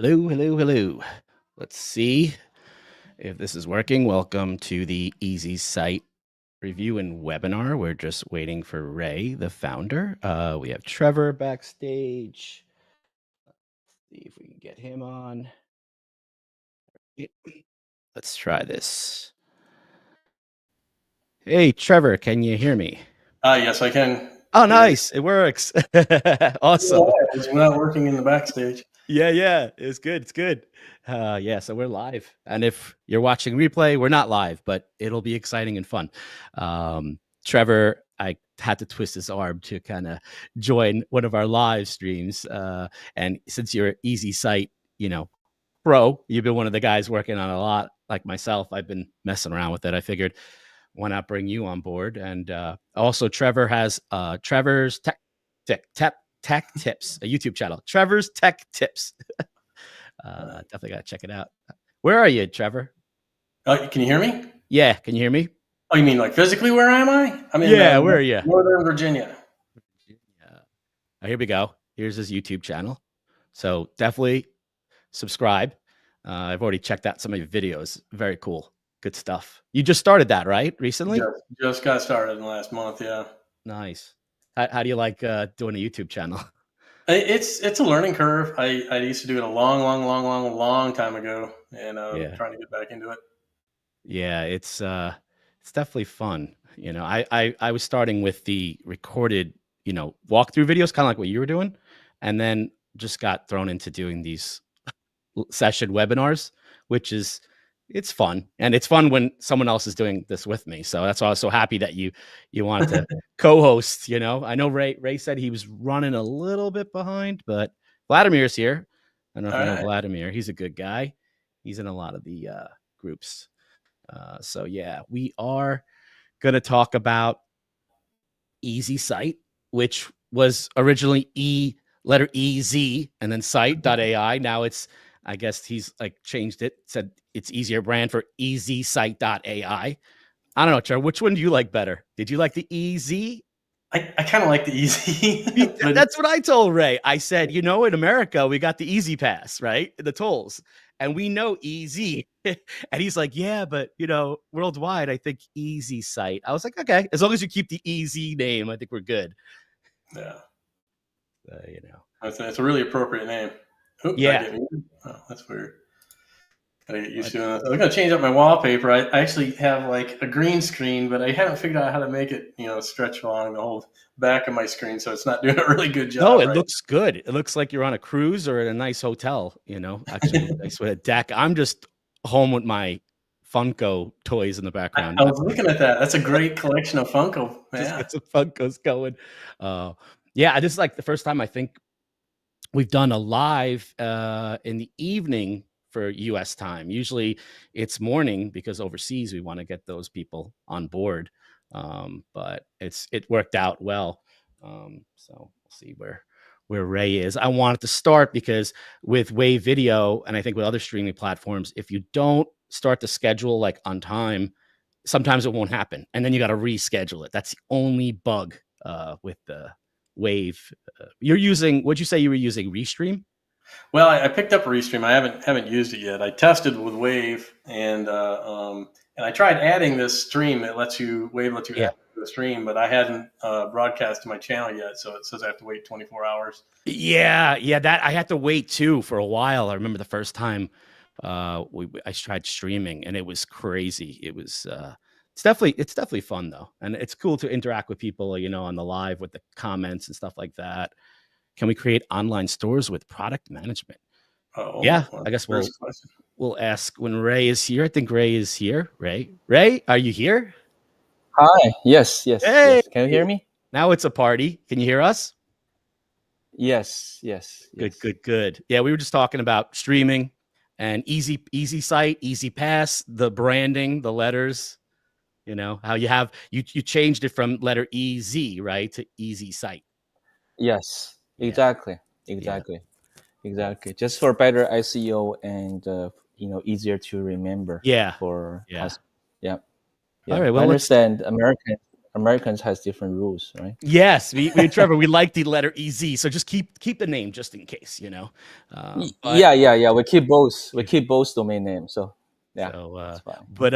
Hello, hello, hello. Let's see if this is working. Welcome to the EasySite review and webinar. We're just waiting for Ray, the founder. We have Trevor backstage. Let's see if we can get him on. Let's try this. Hey, Trevor, can you hear me? Yes, I can. Oh, nice. It works. Awesome. It's not working in the backstage. Yeah. It's good. It's good. So we're live. And if you're watching replay, we're not live, but it'll be exciting and fun. Trevor, I had to twist his arm to kind of join one of our live streams. And since you're EasySite, pro, you've been one of the guys working on a lot like myself. I've been messing around with it. I figured, why not bring you on board? And also Trevor has Trevor's Tech Tips, a YouTube channel. Trevor's Tech Tips. Definitely got to check it out. Where are you, Trevor? Can you hear me? Yeah, can you hear me? Oh, you mean like physically? Where am I? I'm in where are you? Northern Virginia. Here we go. Here's his YouTube channel. So definitely subscribe. I've already checked out some of your videos. Very cool. Good stuff. You just started that, right? Recently? Just got started in the last month, yeah. Nice. How do you like doing a YouTube channel? It's a learning curve. I used to do it a long time ago, and trying to get back into it. Yeah, it's definitely fun. I was starting with the recorded, walkthrough videos, kind of like what you were doing, and then just got thrown into doing these session webinars, which it's fun. And it's fun when someone else is doing this with me. So that's why I was so happy that you wanted to co-host. I know Ray said he was running a little bit behind, but Vladimir's here. I don't know if you know Vladimir. He's a good guy. He's in a lot of the groups. So yeah, we are going to talk about EasySite, which was originally letter EZ and then site.ai. Now I guess he's changed it, said it's easier brand for EasySite.ai. I don't know, Trevor, which one do you like better? Did you like the EZ? I kind of like the easy. That's what I told Ray. I said, in America, we got the Easy Pass, right? The tolls. And we know EZ. And he's like, yeah, but, worldwide, I think EasySite. I was like, okay, as long as you keep the EZ name, I think we're good. Yeah. It's a really appropriate name. Oops, yeah. That's weird. Gotta get used to it. I'm gonna change up my wallpaper. I actually have like a green screen, but I haven't figured out how to make it, stretch along the whole back of my screen, so it's not doing a really good job. No, it looks good. It looks like you're on a cruise or at a nice hotel. Actually, nice with a deck. I'm just home with my Funko toys in the background. I was looking at that. That's a great collection of Funko. Just get some Funkos going. This is like the first time I think we've done a live in the evening for US time. Usually it's morning because overseas we want to get those people on board. But it worked out well. So we'll see where Ray is. I wanted to start because with Wave Video and I think with other streaming platforms, if you don't start the schedule like on time, sometimes it won't happen. And then you got to reschedule it. That's the only bug with the Wave. You're using, what'd you say you were using? Restream? Well, I picked up Restream. I haven't used it yet. I tested with Wave, and I tried adding this stream that Wave lets you add to a stream, but I hadn't broadcast to my channel yet, so it says I have to wait 24 hours. Yeah, that I had to wait too for a while. I remember the first time I tried streaming, and it was crazy. It was it's definitely fun though, and it's cool to interact with people, on the live with the comments and stuff like that. Can we create online stores with product management? Yeah, I guess we'll ask when Ray is here. I think Ray is here. Ray, are you here? Hi. Yes. Hey. Yes. Can you hear me? Now it's a party. Can you hear us? Yes. Good. Yeah, we were just talking about streaming and EasySite, Easy Pass, the branding, the letters. How you changed it from letter EZ, right, to EasySite. Yes. Exactly. Just for better SEO and easier to remember. Yeah. For us. Yeah. All right. Well, I understand American Americans has different rules, right? Yes, we Trevor, we like the letter EZ, so just keep the name just in case, But Yeah. We keep both. We keep both domain names. So yeah, so, it's fine. but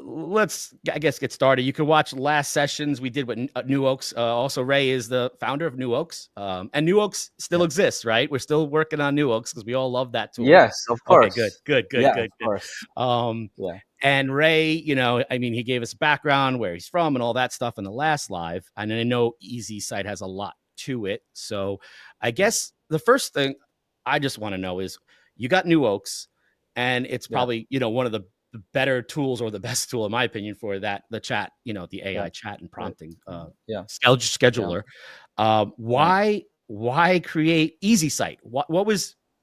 let's, I guess, get started. You can watch last sessions we did with New Oaks. Also, Ray is the founder of New Oaks, and New Oaks still Yeah. exists, right? We're still working on New Oaks because we all love that tool. Yes, of Okay, good, course. good, good, Yeah, good, of good. course. Um, Yeah. and Ray, I mean, he gave us a background, where he's from, and all that stuff in the last live. And I know EasySite has a lot to it. So I guess the first thing I just want to know is, you got New Oaks, and it's Yeah. probably, one of the better tools, or the best tool, in my opinion, for that, the chat, the AI Yeah. chat and Right. prompting Yeah. Yeah. scheduler. Yeah. Why create EasySite?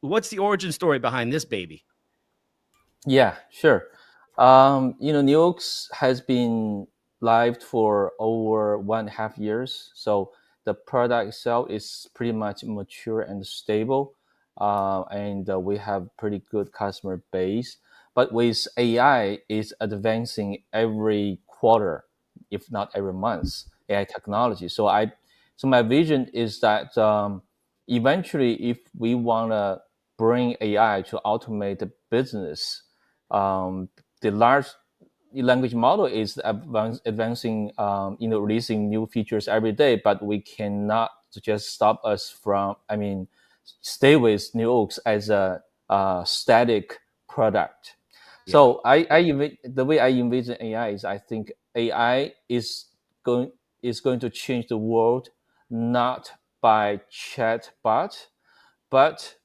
What's the origin story behind this baby? Yeah, sure. Nukes has been live for over 1.5 years, so the product itself is pretty much mature and stable, and we have pretty good customer base. But with AI, is advancing every quarter, if not every month. AI technology. So my vision is that eventually, if we wanna bring AI to automate the business, the large language model is advancing, releasing new features every day, but we cannot just stop us from, stay with New Oaks as a static product. Yeah, So the way I envision AI is, I think AI going is going to change the world, not by chatbot, but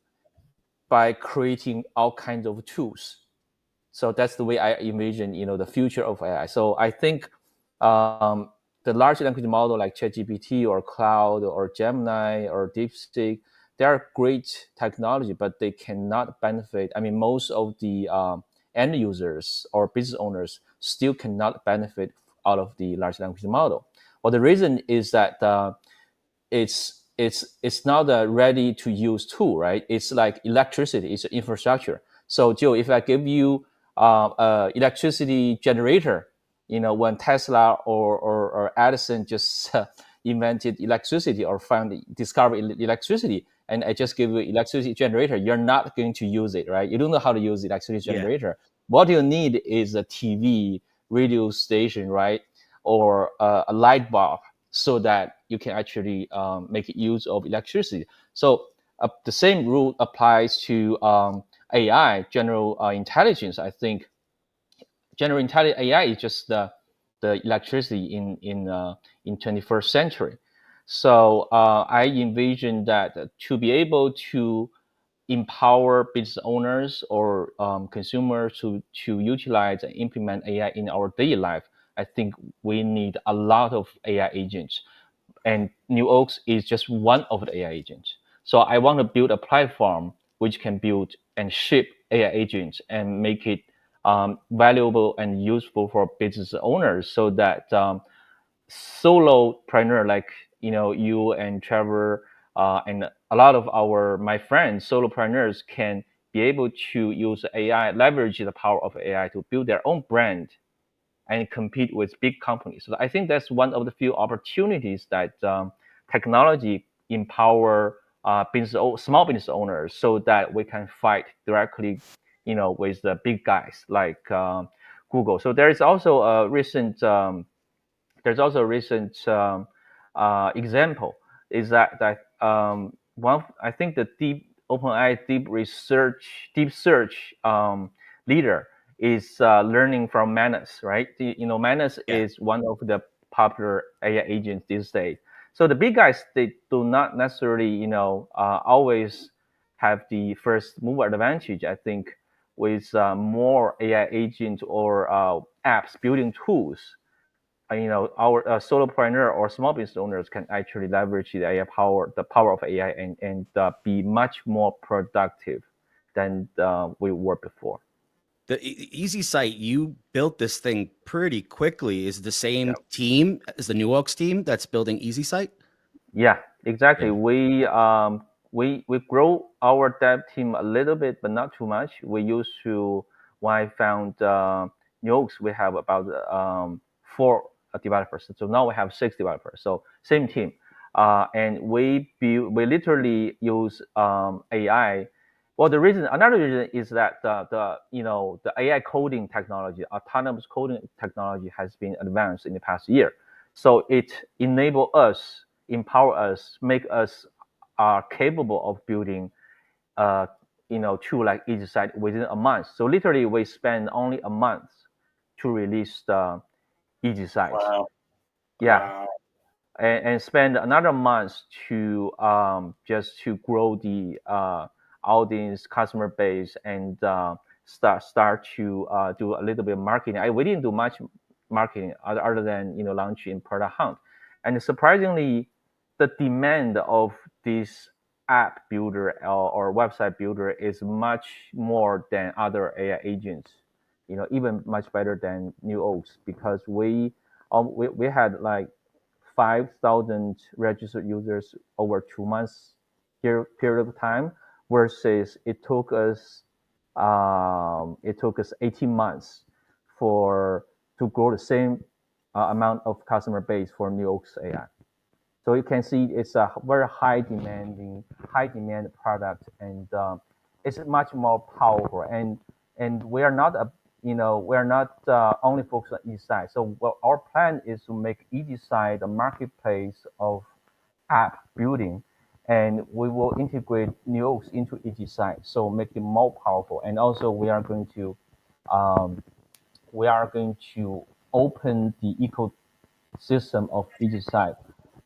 by creating all kinds of tools. So that's the way I envision, the future of AI. So I think the large language model like ChatGPT or Cloud or Gemini or DeepSeek, they are great technology, but they cannot benefit. I mean, most of the end users or business owners still cannot benefit out of the large language model. Well, the reason is that it's not a ready to use tool, right? It's like electricity, it's infrastructure. So Joe, if I give you electricity generator, when Tesla or Edison just invented electricity or discovered electricity, and I just give you electricity generator, you're not going to use it, right? You don't know how to use electricity yeah, generator. What you need is a TV, radio station, right? Or a light bulb, so that you can actually make use of electricity. So the same rule applies to AI, general intelligence. I think general intelligence AI is just the electricity in 21st century. So I envision that to be able to empower business owners or consumers to utilize and implement AI in our daily life, I think we need a lot of AI agents, and New Oaks is just one of the AI agents. So I want to build a platform which can build and ship AI agents and make it valuable and useful for business owners, so that solopreneur like you and Trevor and a lot of my friends solopreneurs can be able to use AI, leverage the power of AI to build their own brand and compete with big companies. So I think that's one of the few opportunities that technology empower small business owners, so that we can fight directly, with the big guys like Google. So there's also a recent example is that I think the OpenAI deep search leader is learning from Manus, right? Manus yeah. is one of the popular AI agents these days. So the big guys, they do not necessarily always have the first mover advantage. I think with more AI agents or apps building tools, our solopreneur or small business owners can actually leverage the power of AI, and be much more productive than we were before. The Easy Site, you built this thing pretty quickly. Is the same Yeah. team as the New Oaks team that's building Easy Site? Yeah, exactly. Yeah, We grow our dev team a little bit, but not too much. We used to When I found Yokes, we have about four developers. So now we have 6 developers. So same team, and we literally use AI. Well, another reason is that the AI coding technology, autonomous coding technology, has been advanced in the past year. So it empower us, make us capable of building tool like EasySite within a month. So literally, we spend only a month to release the EasySite. Wow. Yeah, Wow. and spend another month to just to grow the audience, customer base, and start to do a little bit of marketing. We didn't do much marketing other than launching product hunt, and surprisingly, the demand of this app builder or website builder is much more than other AI agents. Even much better than New Oaks, because we had like 5,000 registered users over 2 months period of time, versus it took us 18 months to grow the same amount of customer base for New Oaks AI. So you can see it's a very high demand product, and it's much more powerful. And we are not only focused on EasySite. So our plan is to make EasySite a marketplace of app building, and we will integrate New Oaks into EasySite, so make it more powerful. And also um, we are going to open the ecosystem of EasySite,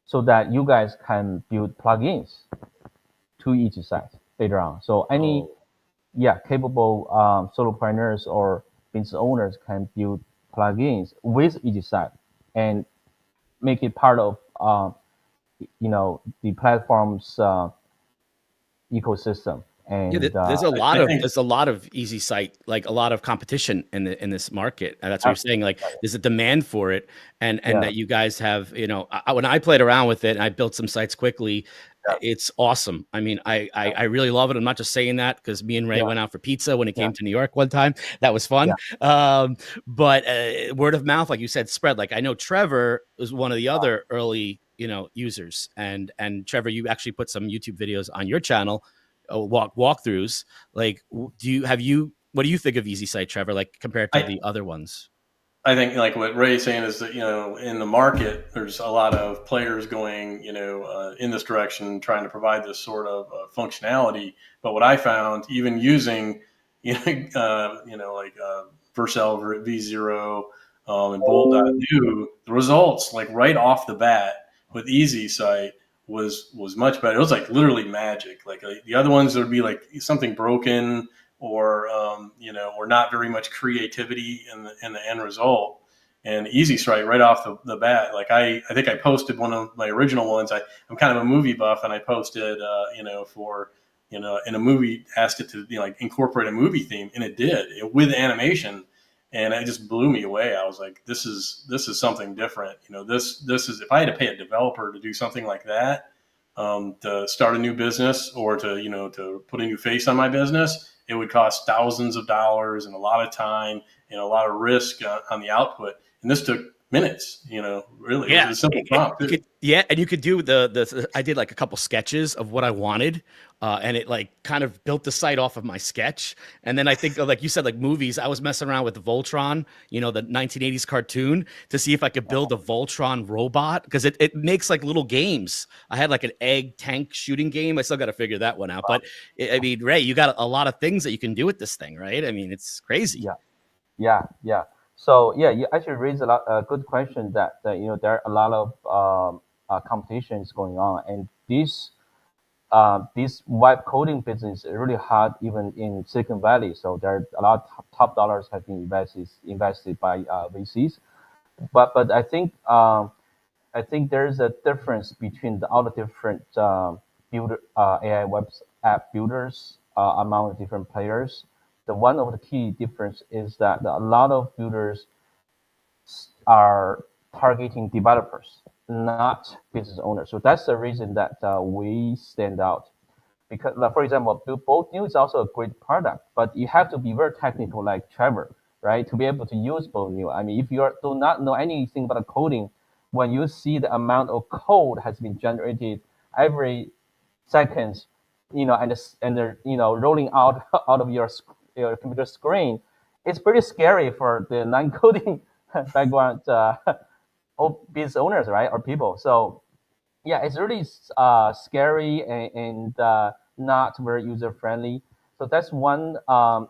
so that you guys can build plugins to EasySite later on. So any Oh. capable solopreneurs or business owners can build plugins with EasySite and make it part of the platform's ecosystem. Yeah, And there's a I lot of think easy site, like a lot of competition in this market, and that's what uh, you're saying. Like, there's a demand for it, and yeah, that you guys have. When I played around with it and I built some sites quickly, yeah, it's awesome. I mean, I really love it. I'm not just saying that because me and Ray yeah, went out for pizza when it yeah, came to New York one time. That was yeah, fun. But word of mouth, like you said, spread. Like, I know Trevor was one of the other early users, and Trevor, you actually put some YouTube videos on your channel, walkthroughs. Like, what do you think of EasySite, Trevor, like compared to I, the other ones? I think like what Ray's saying is that in the market there's a lot of players going in this direction, trying to provide this sort of functionality. But what I found, even using like Vercel V0 and Bolt.new, the results like right off the bat with EasySite was much better. It was like literally magic. Like the other ones, there would be like something broken, or or not very much creativity in the end result. And EasySite right off the bat, like I think I posted one of my original ones. I'm kind of a movie buff, and I posted for in a movie, asked it to like incorporate a movie theme, and it did it with animation, and it just blew me away. I was like, this is something different. This is, if I had to pay a developer to do something like that, to start a new business, or to to put a new face on my business, it would cost thousands of dollars and a lot of time and a lot of risk on the output. And this took minutes. Really, it was Yeah, a simple prompt you too. could. Yeah, and you could do the. I did like a couple sketches of what I wanted, and it like kind of built the site off of my sketch. And then I think, like you said, like movies, I was messing around with the Voltron, the 1980s cartoon, to see if I could build a Voltron robot, because it makes like little games. I had like an egg tank shooting game. I still got to figure that one out. But I mean, Ray, you got a lot of things that you can do with this thing, right? I mean, it's crazy. yeah. Yeah. So yeah, you actually raised a good question, that there are a lot of competitions going on, and this web coding business is really hard even in Silicon Valley. So there are a lot of top dollars have been invested by VCs. But I think there's a difference between all the different AI web app builders among the different players. The one of the key difference is that a lot of builders are targeting developers, not business owners. So that's the reason that we stand out. Because, like, for example, Bolt New is also a great product, but you have to be very technical, like Trevor. right? To be able to use both new. I mean, if you do not know anything about coding, when you see the amount of code has been generated every seconds, and they're rolling out out of your computer screen, it's pretty scary for the non-coding background business owners, right, or people. So yeah, it's really scary and not very user friendly. So that's one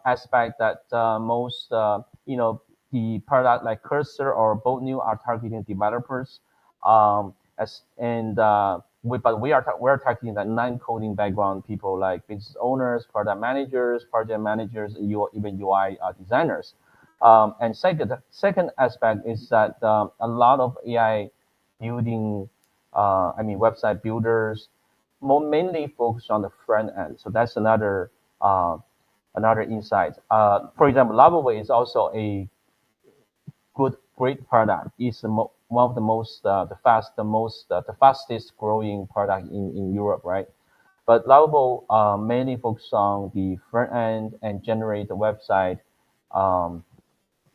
aspect that most the product like Cursor or Bolt New are targeting developers. But we're targeting the non-coding background people like business owners, product managers, even UI designers. And second aspect is that a lot of AI building website builders mainly focus on the front end. So that's another insight. For example, Lovaway is also a great product. It's one of the most the fastest growing product in Europe, right? But Lovable mainly focus on the front end and generate the website,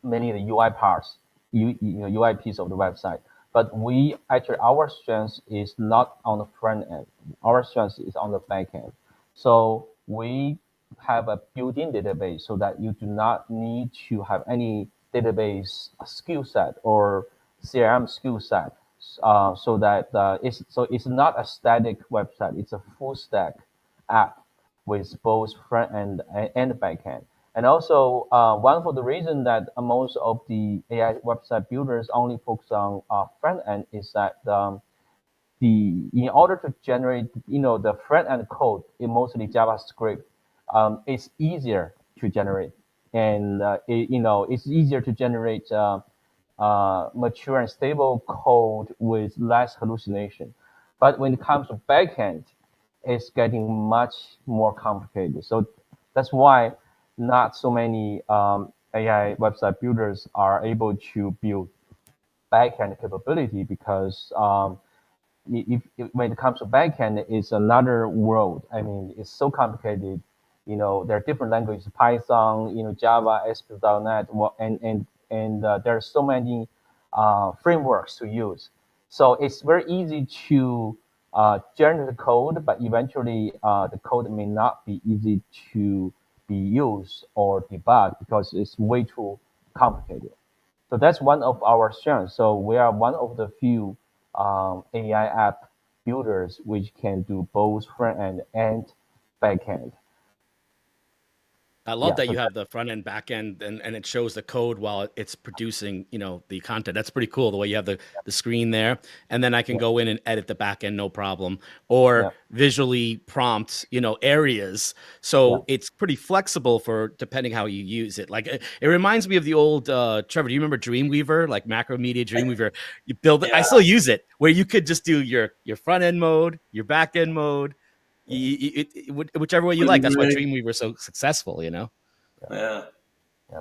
many of the UI parts, UI piece of the website. But our strength is not on the front end. Our strength is on the back end. So we have a built-in database so that you do not need to have any database skill set or CRM skill set. So it's not a static website. It's a full stack app with both front end and back end. And also, one of the reasons that most of the AI website builders only focus on front end is that in order to generate the front end code in mostly JavaScript, it's easier to generate, and it's easier to generate mature and stable code with less hallucination. But when it comes to backend, it's getting much more complicated. So that's why not so many AI website builders are able to build backend capability because when it comes to backend, it's another world. I mean, it's so complicated. There are different languages: Python, Java, ASP.NET, and there are so many frameworks to use. So it's very easy to generate the code, but eventually the code may not be easy to be used or debug because it's way too complicated. So that's one of our strengths. So we are one of the few AI app builders which can do both front end and back end. I love Yeah. that So you have the front end, back end, and it shows the code while it's producing, the content. That's pretty cool. The way you have the screen there, and then I can yeah, go in and edit the back end, no problem, or yeah, visually prompt, areas. yeah. So it's pretty flexible for depending how you use it. Like it reminds me of the old Trevor. Do you remember Dreamweaver, like Macro Media Dreamweaver? You build it. I Yeah, still use it, where you could just do your front end mode, your back end mode, whichever way you like. That's why really. Dreamweaver is so successful. Yeah. Yeah.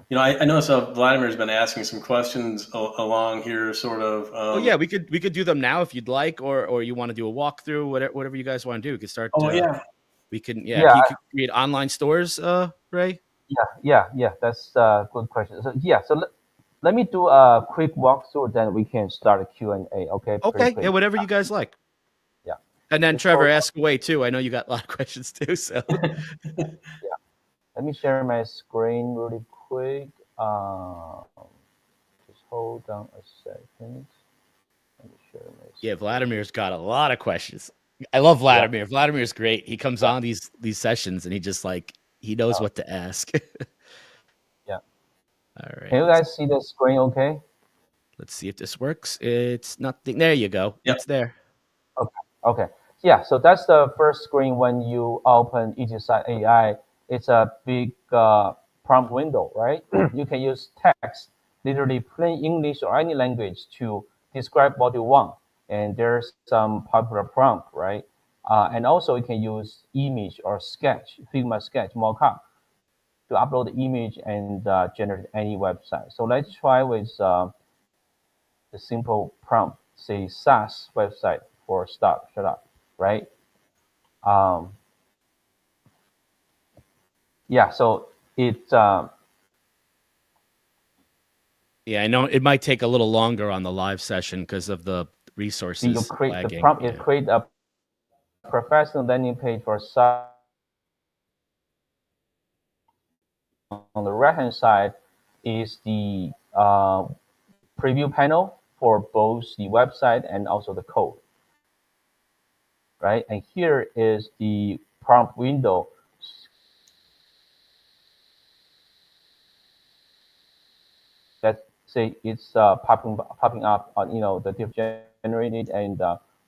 Yeah. I noticed Vladimir's been asking some questions along here, sort of. Oh yeah, we could do them now if you'd like, or you want to do a walkthrough, whatever you guys want to do. We could start. Oh yeah. We can, yeah. Yeah, Can you create online stores, Ray? yeah. That's a good question. So yeah, so let me do a quick walkthrough, then we can start a Q&A. Okay, pretty Okay, yeah, quick. whatever you guys like. Yeah. And then Just Trevor, hold on. ask away too. I know you got a lot of questions too. So Yeah. Let me share my screen really quick. Just hold on a second. Let me share my yeah, screen. Vladimir's got a lot of questions. I love Yeah, Vladimir. Vladimir's great. He comes yeah, on these sessions and he just he knows yeah, what to ask. yeah. All right, Can you guys see the screen okay? let's see if this works. It's nothing. There you go. Yep. It's there. Okay. Okay. Yeah, so that's the first screen when you open EasySite AI. It's a big prompt window, right? You can use text, literally plain English or any language to describe what you want. And there's some popular prompt, right? And also you can use image or sketch, Figma sketch, mockup to upload the image and generate any website. So let's try with the simple prompt, say SaaS website for start, shut up, right? Um, yeah, so it Yeah, I know it might take a little longer on the live session because of the See, you resources create the lagging. prompt. You Yeah. create a professional landing page for site. On the right hand side is the preview panel for both the website and also the code, right? And here is the prompt window. Let's say it's popping up on the diff generated and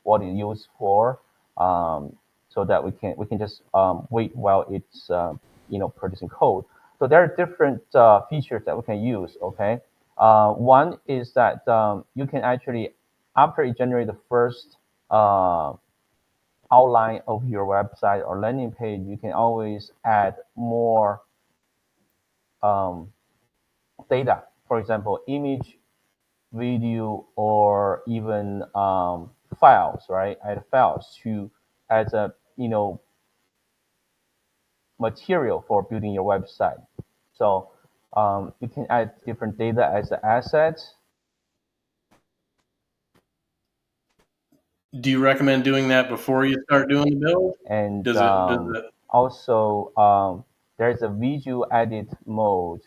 what it used for, so that we can just wait while it's producing code. So there are different features that we can use. Okay, one is that you can actually, after you generate the first outline of your website or landing page, you can always add more um, data. For example, image, video, or even files, right? Add files to as a material for building your website. So you can add different data as an asset. Do you recommend doing that before you start doing the build? And Does it also there's a visual edit mode.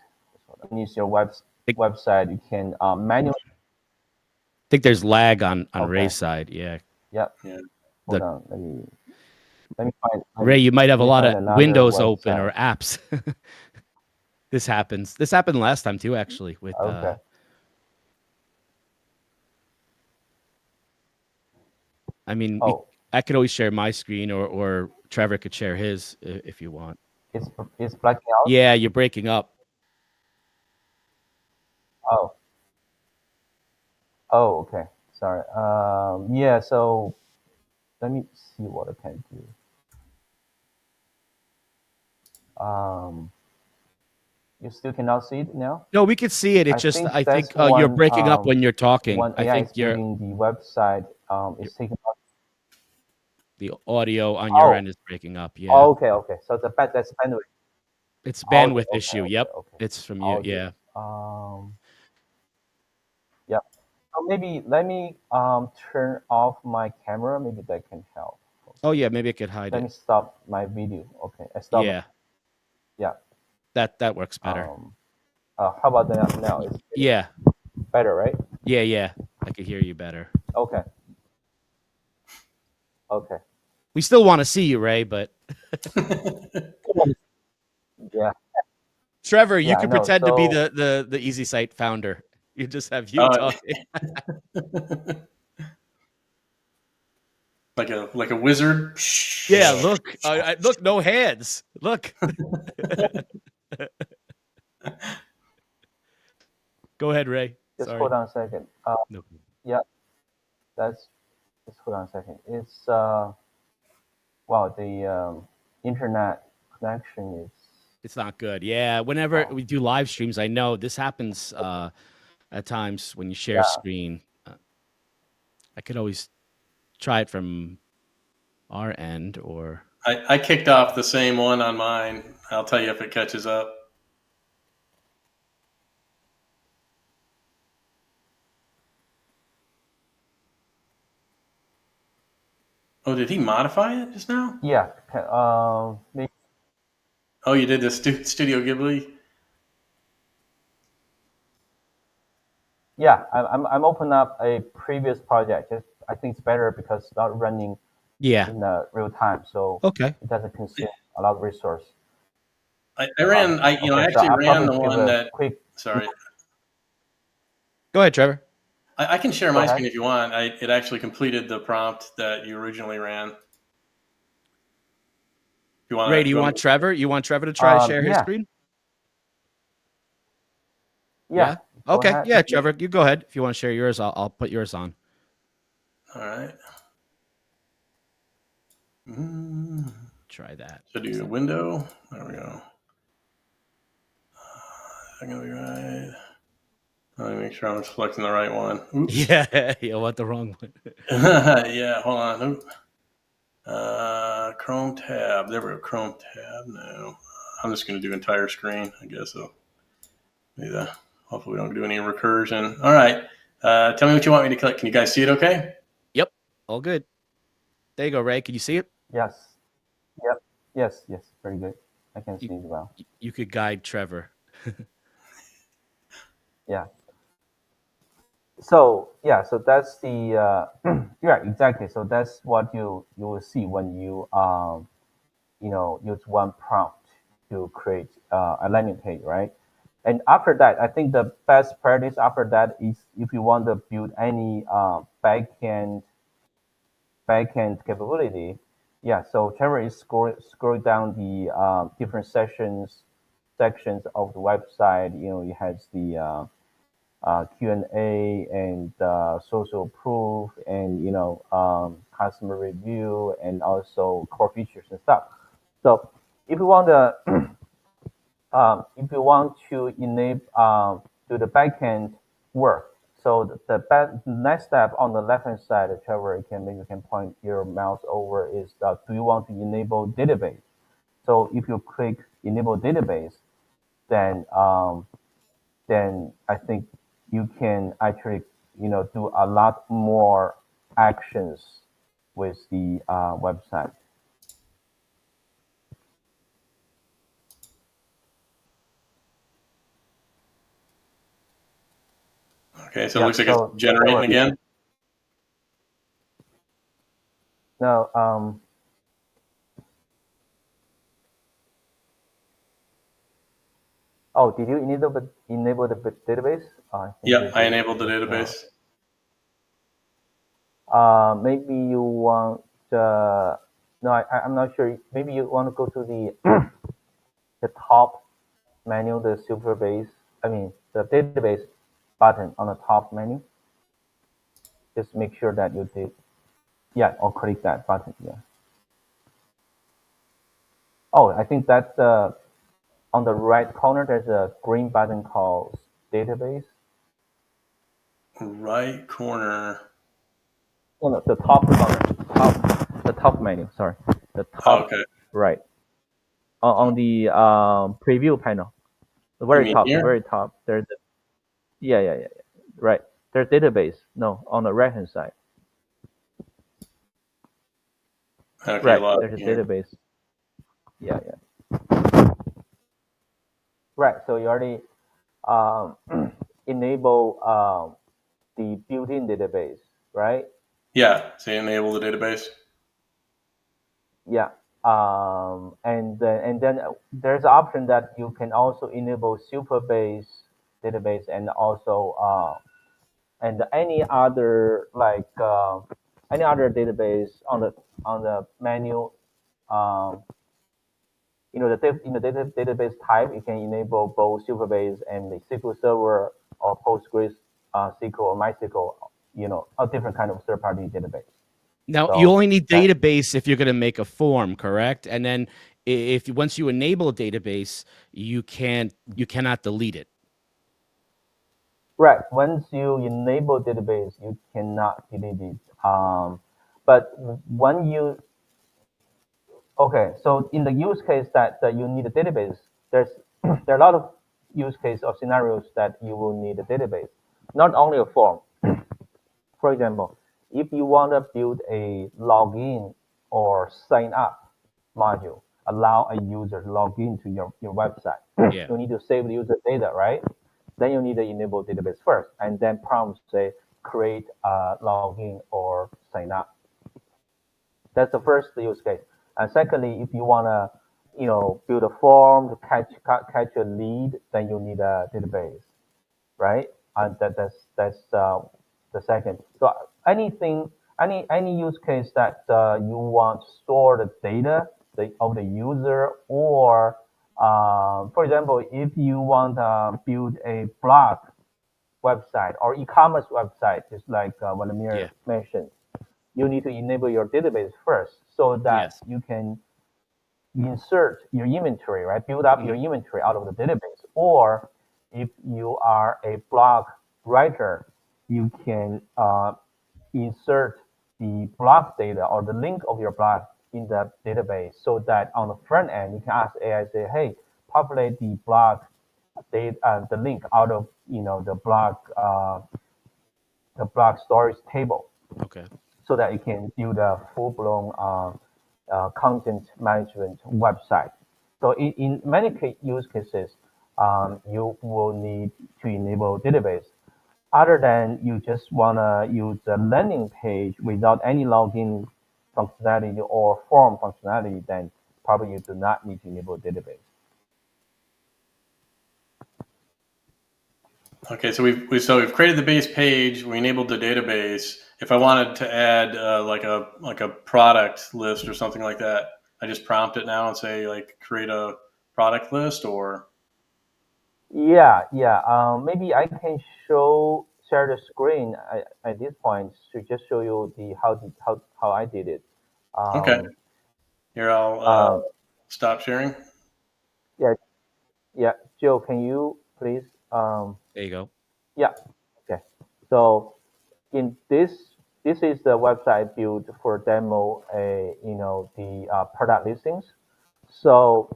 When you use your I website, you can manually. think there's lag on Okay. Ray's side. Yeah. Yep. Yeah. Hold The on. Let me find. Ray, you might have Let a me lot find of another windows open or website. apps. This happens. This happened last time too, actually, with Okay. I mean, Oh, I could always share my screen or Trevor could share his if you want. it's blacking out. Yeah, you're breaking up. Oh. Oh. Okay. Sorry. Yeah. So let me see what I can do. You still cannot see it now. No, we could see it. It's I just think I think that's you're one breaking up when you're talking. one I AI think is building the website. Is taking. the audio on your Oh. end is breaking up. Yeah. Oh, okay. Okay. So that's bandwidth. It's Audio. bandwidth Okay. issue. Okay. Yep. Okay. It's from you. Audio. Yeah. Yeah. So maybe let me turn off my camera. Maybe that can help. Oh yeah, maybe I could hide Let me it. stop my video. Okay. I stop. Yeah. Yeah. That works better. Um. How about that now? It's Yeah. better, right? Yeah, yeah. I could hear you better. Okay. Okay. We still want to see you, Ray, but Yeah. Trevor, you Yeah. I could know. pretend to be So the EasySite founder. You just have you uh, talking. like a wizard? Yeah, look. Look, no hands. Look. Go ahead, Ray. just Sorry. hold on a second. No. Yeah. That's just hold on a second. It's wow. The internet connection is It's not good. Yeah, whenever wow. we do live streams, I know this happens at times when you share Yeah. screen. I could always try it from our end or I kicked off the same one on mine. I'll tell you if it catches up. Oh, did he modify it just now? Yeah. Oh, you did the Studio Ghibli? Yeah, I'm opening up a previous project. I think it's better because it's not running yeah. in real time, so Okay. it doesn't consume a lot of resource. I Okay, so actually I'll ran probably the give one a that, quick. sorry. Go ahead, Trevor. I can share Go my ahead. screen if you want. It actually completed the prompt that you originally ran. If you Ray, want do to you go want Trevor? You want Trevor to try to share his Yeah, screen? yeah. Yeah. Go Okay. ahead. Yeah, Trevor, you go ahead. If you want to share yours, I'll put yours on. All right. Try that. So do a window. There we go. I'm gonna be right. Let me make sure I'm selecting the right one. Oops. Yeah, you want the wrong one. Yeah, hold on. Oop. Chrome tab. There we go. Chrome tab. No, I'm just gonna do entire screen. I guess so. Do that. Hopefully we don't do any recursion. All right. Tell me what you want me to click. Can you guys see it okay? Yep. All good. There you go, Ray. Can you see it? Yes. Yep. Yes. Yes. Very good. I can You, see it well. you could guide Trevor. Yeah. So yeah. So that's the yeah, exactly. So that's what you will see when you use one prompt to create a landing page, right? And after that, I think the best practice after that is if you want to build any backend capability. Yeah, so Trevor is scrolling down the different sections of the website. It has the Q&A and social proof and customer review and also core features and stuff. So if you want to enable do the backend work, so the next step on the left hand side, Trevor, you can point your mouse over is do you want to enable database? So if you click enable database, then I think you can actually do a lot more actions with the website. Okay, so it looks like it's generating again. No, oh, did you enable the database? Yep, I enabled the database. Maybe you want no, I'm not sure. Maybe you want to go to the the top menu, the super base. I mean, the database button on the top menu. Just make sure that you did. Yeah, or click that button. Yeah. Oh, I think that's on the right corner. There's a green button called database. Right corner. Oh, no, the top corner. The top menu. Sorry, the top. Okay. Right. On the preview panel, the You mean the here? very top. There's yeah. Right. There's database. No, on the right hand side. Okay, Right. There's a database. Yeah. Right. So you already um, enable the built-in database, right? Yeah. So you enable the database. Yeah. And then there's an option that you can also enable Superbase database and also and any other any other database on the menu. Um, in the database type, you can enable both Superbase and the SQL Server or Postgres SQL or MySQL. A different kind of third-party database. Now, So you only need database if you're going to make a form, correct? And then if once you enable a database, you cannot delete it. right. Once you enable database, you cannot delete it. But when you okay, so in the use case that you need a database, there are a lot of use case or scenarios that you will need a database, not only a form. For example, if you want to build a login or sign up module, allow a user to log into your website, Yeah. you need to save the user data, right? Then you need to enable database first, and then prompt say create a login or sign up. That's the first use case. And secondly, if you want to, build a form to catch a lead, then you need a database, right? And that's the second. So any use case that you want to store the data of the user, or for example, if you want to build a blog website or e-commerce website, just like Vladimir mentioned, you need to enable your database first so that you can insert your inventory, right? Build up your inventory out of the database. Or if you are a blog writer, you can insert the blog data or the link of your blog in the database so that on the front end, you can ask AI, say, hey, populate the blog the link out of the block storage table, Okay. so that you can build a full-blown content management website. So in many use cases, you will need to enable database. Other than you just want to use a landing page without any login functionality or form functionality, then probably you do not need to enable database. Okay, so we've created the base page. We enabled the database. If I wanted to add like a product list or something like that, I just prompt it now and say like create a product list or. Yeah, yeah. Maybe I can share the screen at this point to just show you the how I did it. Okay, Um, here I'll um, stop sharing. yeah, yeah. Joe, can you please? Um, There you go. yeah. Okay. So in this is the website built for demo. The product listings. So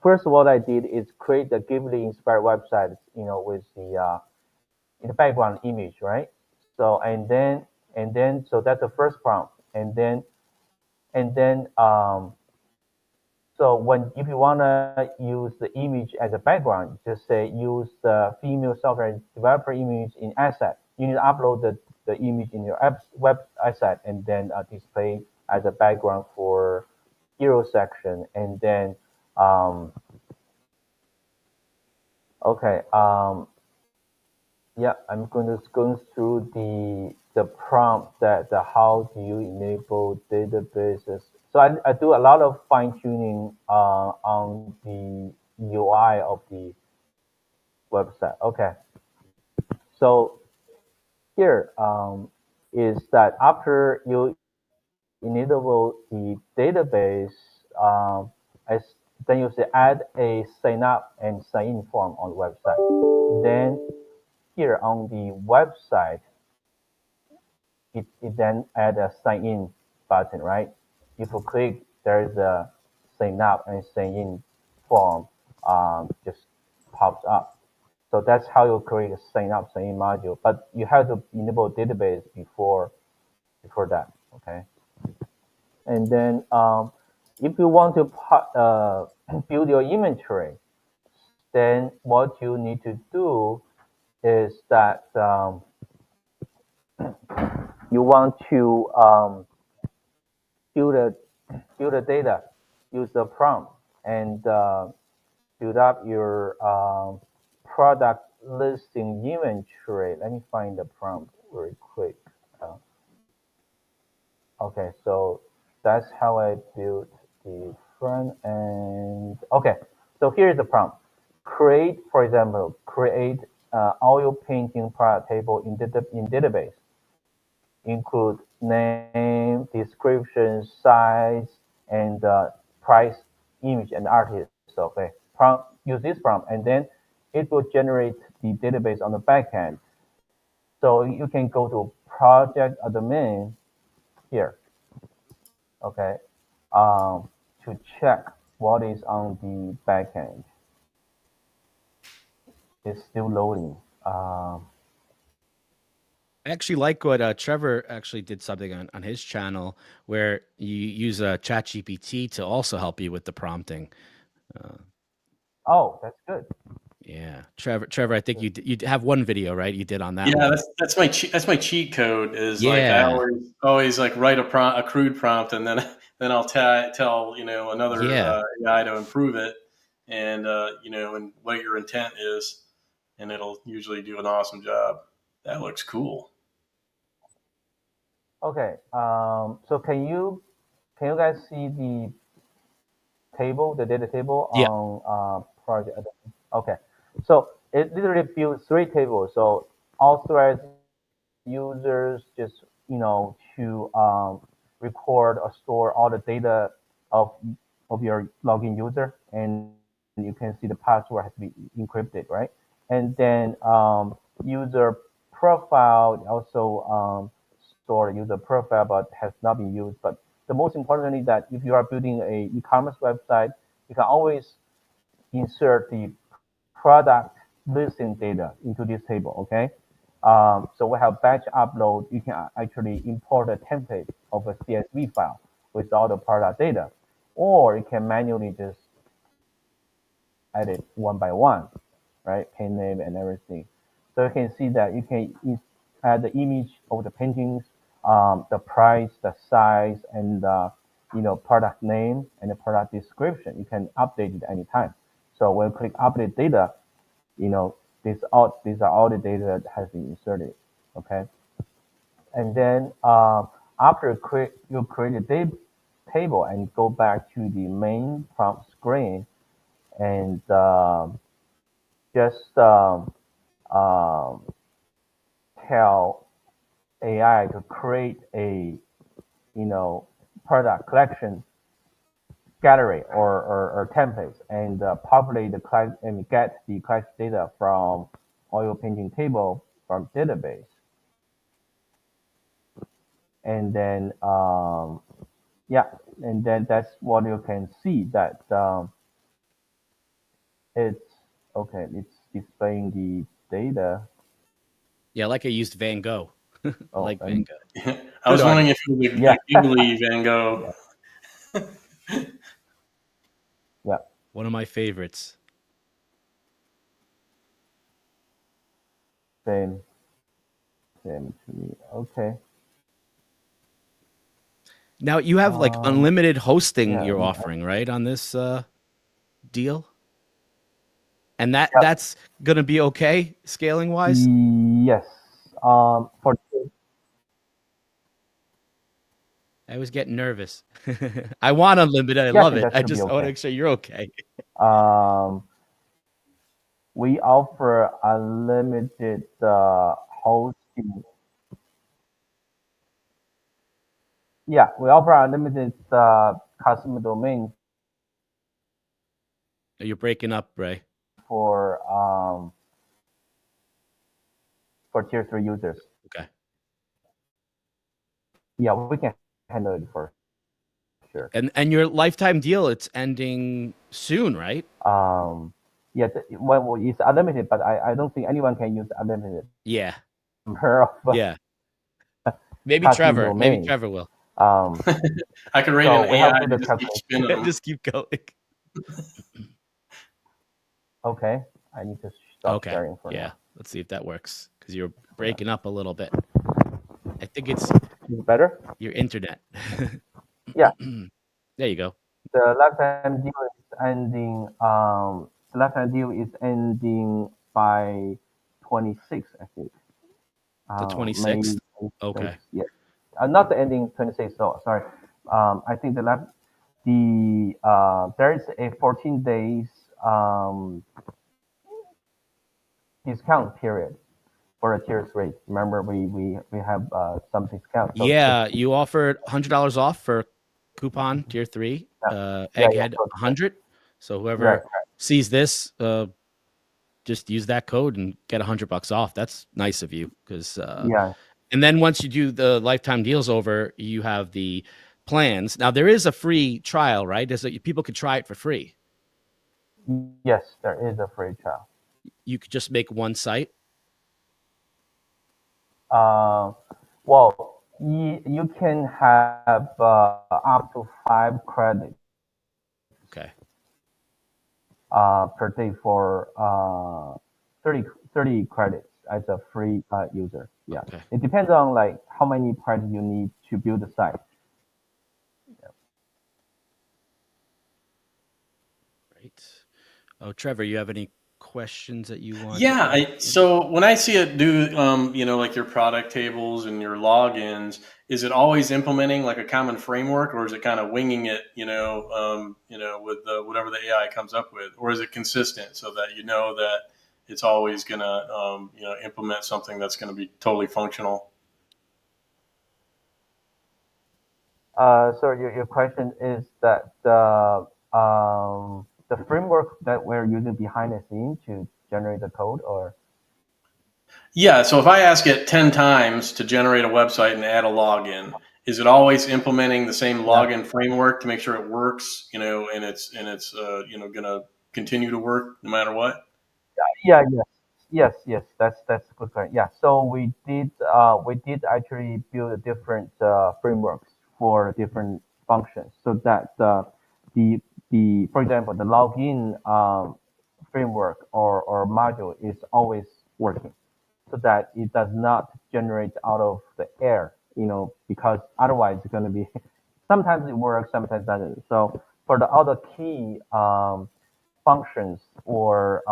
first of all, I did is create the Ghibli inspired website. With the in the background image, right? So so that's the first prompt, and then so when if you wanna use the image as a background, just say use the female software developer image in asset. You need to upload the image in your apps web asset and then display as a background for hero section, and then um, okay. Yeah, I'm going through the prompt that the how do you enable databases. So I do a lot of fine tuning on the UI of the website. Okay, so here is that after you enable the database, as then you say add a sign up and sign in form on the website. Then here on the website, it then add a sign in button, right? If you click, there is a sign up and sign in form just pops up. So that's how you create a sign up, sign in module. But you have to enable database before that, okay? And then if you want to build your inventory, then what you need to do is that you want to build a build the data, use the prompt, and build up your product listing inventory. Let me find the prompt very quick. Uh, okay, so that's how I built the front end. Okay, so here's the prompt. Create, for example, create oil painting product table in database. Include name, description, size, and price, image, and artist. Okay, prompt, use this prompt, and then it will generate the database on the backend. So you can go to project admin here, okay, to check what is on the backend. It's still loading. I actually like what Trevor actually did something on his channel where you use a chat GPT to also help you with the prompting. Uh, Oh, that's good. yeah, Trevor, I think you have one video, right? You did on that Yeah, one. that's my cheat code. Is like I Yeah, always like write a crude prompt, and then then I'll tell another yeah. AI to improve it, and and what your intent is, and it'll usually do an awesome job. That looks cool. Okay. So can you guys see the table, the data table Yeah. on project? Okay. So it literally builds three tables. So authorized users just to record or store all the data of your login user, and you can see the password has to be encrypted, right? And then user profile also store user profile, but has not been used. But the most importantly, that if you are building a e-commerce website, you can always insert the product listing data into this table, okay? So we have batch upload. You can actually import a template of a CSV file with all the product data, or you can manually just edit one by one, right? Paint name and everything. So you can see that you can add the image of the paintings, the price, the size, and product name and the product description. You can update it anytime. So when you click update data, these are all the data that has been inserted. Okay, and then after you create a table and go back to the main prompt screen and just tell AI to create a product collection gallery or templates and populate the class and get the class data from oil painting table from database. And then and then that's what you can see that it's okay. It's displaying the data. Yeah, like I used Van Gogh. Oh, like Van Gogh. I was Good wondering artist. if it was Yeah. a Ghibli Van Gogh. Yeah. One of my favorites. Same to me. Okay. Now you have like unlimited hosting yeah, you're we offering, right, on this deal? And Yeah. that's gonna be okay scaling wise? Yes. For I was getting nervous. I want unlimited. I yeah, I love think it. that I should be just I want to okay. make sure you're okay. We offer unlimited hosting. Yeah, we offer unlimited customer domain You're breaking up, Ray. for tier 3 users. Okay. Yeah, we can handle it for sure. And your lifetime deal, it's ending soon, right? Yeah, well, it's unlimited, but I don't think anyone can use unlimited Yeah. number of Yeah. Maybe customer Trevor. Maybe domains. Trevor will. I could rate So an we have AI to to do the just keep calculation. spinning them. Just keep going. Okay, I need to stop sharing for Yeah. now. Let's see if that works because you're breaking up a little bit. I think it's Is it better? your internet. Yeah. There you go. The lifetime deal is ending. The lifetime deal is ending by 26, I think. The May 26th. 26th. Okay. Yeah. Not the ending 26. So sorry. I think there is a 14 days discount period for a tier 3. Remember, we have some discount. So Yeah, you offered $100 off for coupon tier 3. Egghead 100. So whoever sees this, just use that code and get $100 off. That's nice of you because yeah. and then once you do the lifetime deals over, you have the plans. Now there is a free trial, right? People could try it for free. Yes, there is a free trial. You could just make one site. Well, you can have up to 5 credits. Okay. Per day for 30 credits as a free user. Yeah. Okay. It depends on like how many credits you need to build the site. Yeah. Right. Oh, Trevor, you have any questions that you want? Yeah. So when I see it do, like your product tables and your logins, is it always implementing like a common framework, or is it kind of winging it, with whatever the AI comes up with, or is it consistent so that you know that it's always going to, implement something that's going to be totally functional? So your question is that the framework that we're using behind the scene to generate the code, or Yeah. So if I ask it 10 times to generate a website and add a login, is it always implementing the same login framework to make sure it works, and it's going to continue to work no matter what? Yeah, yes. That's a good point. Yeah, so we did actually build different frameworks for different functions, so that the for example the login framework or module is always working, so that it does not generate out of the air, because otherwise it's going to be sometimes it works, sometimes it doesn't. So for the other key functions or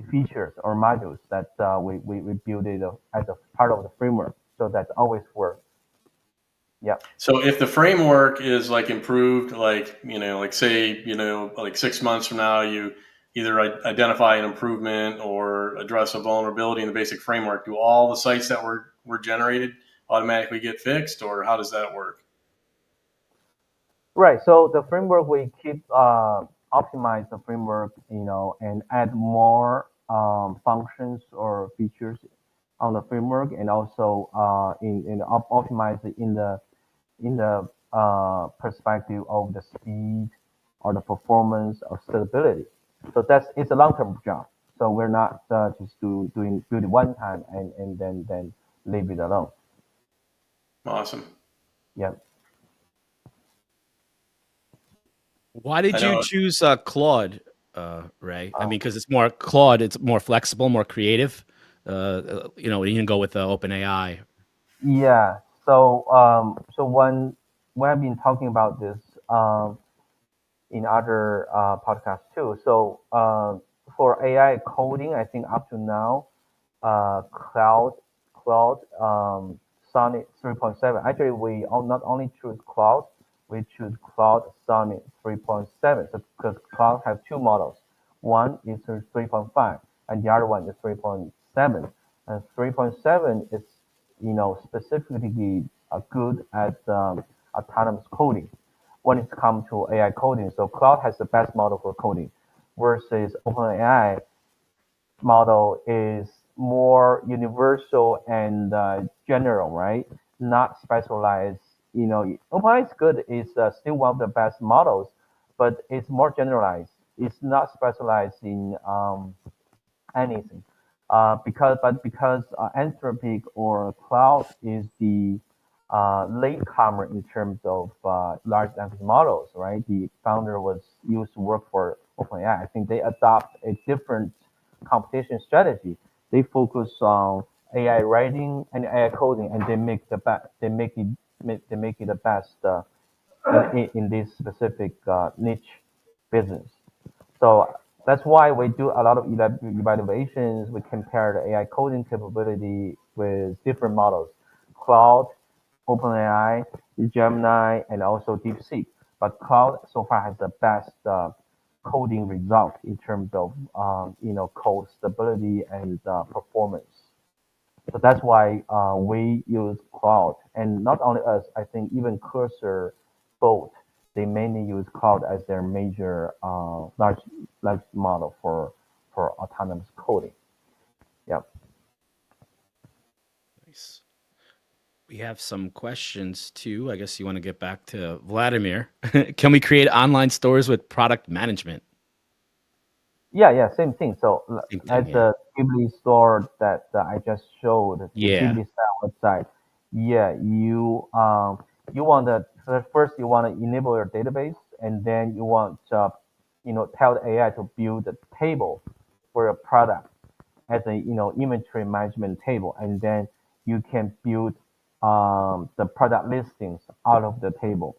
features or modules that we build it as a part of the framework. So that's always work. Yeah. So if the framework is like improved, like, like say, like 6 months from now, you either identify an improvement or address a vulnerability in the basic framework, do all the sites that were generated automatically get fixed, or how does that work? Right. So the framework we keep optimize the framework, and add more functions or features on the framework, and also optimize it in the perspective of the speed or the performance or stability. So it's a long term job. So we're not just doing build it one time and then leave it alone. Awesome. Yeah. Why I did you know. choose Claude, Ray? I Uh, mean, because it's more Claude, it's more flexible, more creative. You can go with OpenAI. yeah. So when I've been talking about this in other podcasts too. So for AI coding, I think up to now, cloud cloud Sonnet 3.7. Actually, we not only choose cloud, we choose cloud Sonnet 3.7. So because cloud have two models, one is 3.5, and the other one is 3.7. And 3.7 is specifically good at autonomous coding when it comes to AI coding. So cloud has the best model for coding, versus OpenAI model is more universal and general, right? Not specialized. OpenAI is good. It's still one of the best models, but it's more generalized. It's not specialized in anything. Because Anthropic or Cloud is the latecomer in terms of large language models, right? The founder was used to work for OpenAI. I think they adopt a different competition strategy. They focus on AI writing and AI coding, and they make the best. They make it the best in this specific niche business. So that's why we do a lot of evaluations. We compare the AI coding capability with different models, Cloud, OpenAI, Gemini, and also DeepSeek. But Cloud so far has the best coding result in terms of code stability and performance. So that's why we use cloud, and not only us. I think even Cursor, both they mainly use cloud as their major large model for autonomous coding. Yeah. Nice. We have some questions too. I guess you want to get back to Vladimir. Can we create online stores with product management? Yeah, same thing. So Same thing, at yeah. the Ghibli store that I just showed, the Yeah. Ghibli style website. Yeah, you want to first you want to enable your database, and then you want tell the AI to build a table for your product as a inventory management table, and then you can build the product listings out of the table,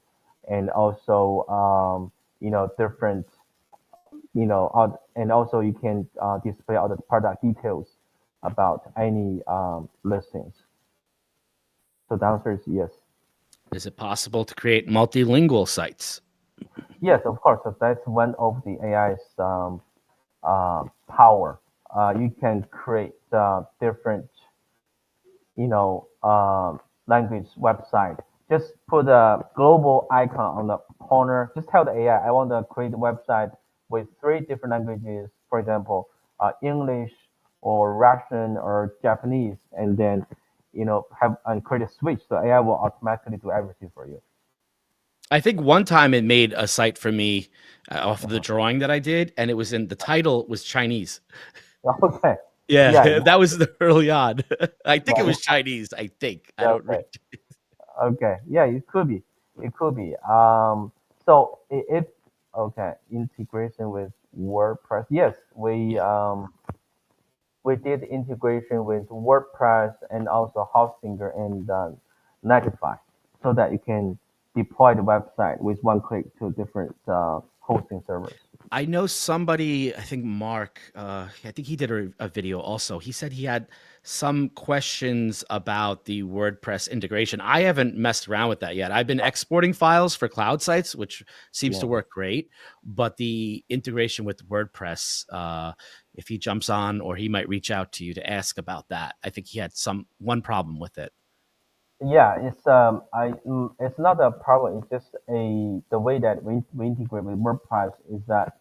and also different and also you can display all the product details about any listings. So the answer is yes. Is it possible to create multilingual sites? Yes, of course. So that's one of the AI's power. You can create different language website. Just put a global icon on the corner. Just tell the AI, I want to create a website with three different languages, for example, English or Russian or Japanese, and then have and create a switch. So AI will automatically do everything for you. I think one time it made a site for me off of the drawing that I did, and it was in the title was Chinese. Okay. Yeah. Yeah, that was the early on. I think it Yeah. was Chinese. I think I Yeah, don't. okay. Okay. Yeah, it could be. It could be. So if okay, integration with WordPress. Yes, Yeah, we did integration with WordPress and also Hostinger and Netlify, so that you can deploy the website with one click to different hosting servers. I know somebody. I think Mark. I think he did a video also. He said he had some questions about the WordPress integration. I haven't messed around with that yet. I've been exporting files for cloud sites, which seems to Yeah. work great. But the integration with WordPress, if he jumps on, or he might reach out to you to ask about that. I think he had one problem with it. Yeah, it's not a problem. It's just the way that we integrate with WordPress is that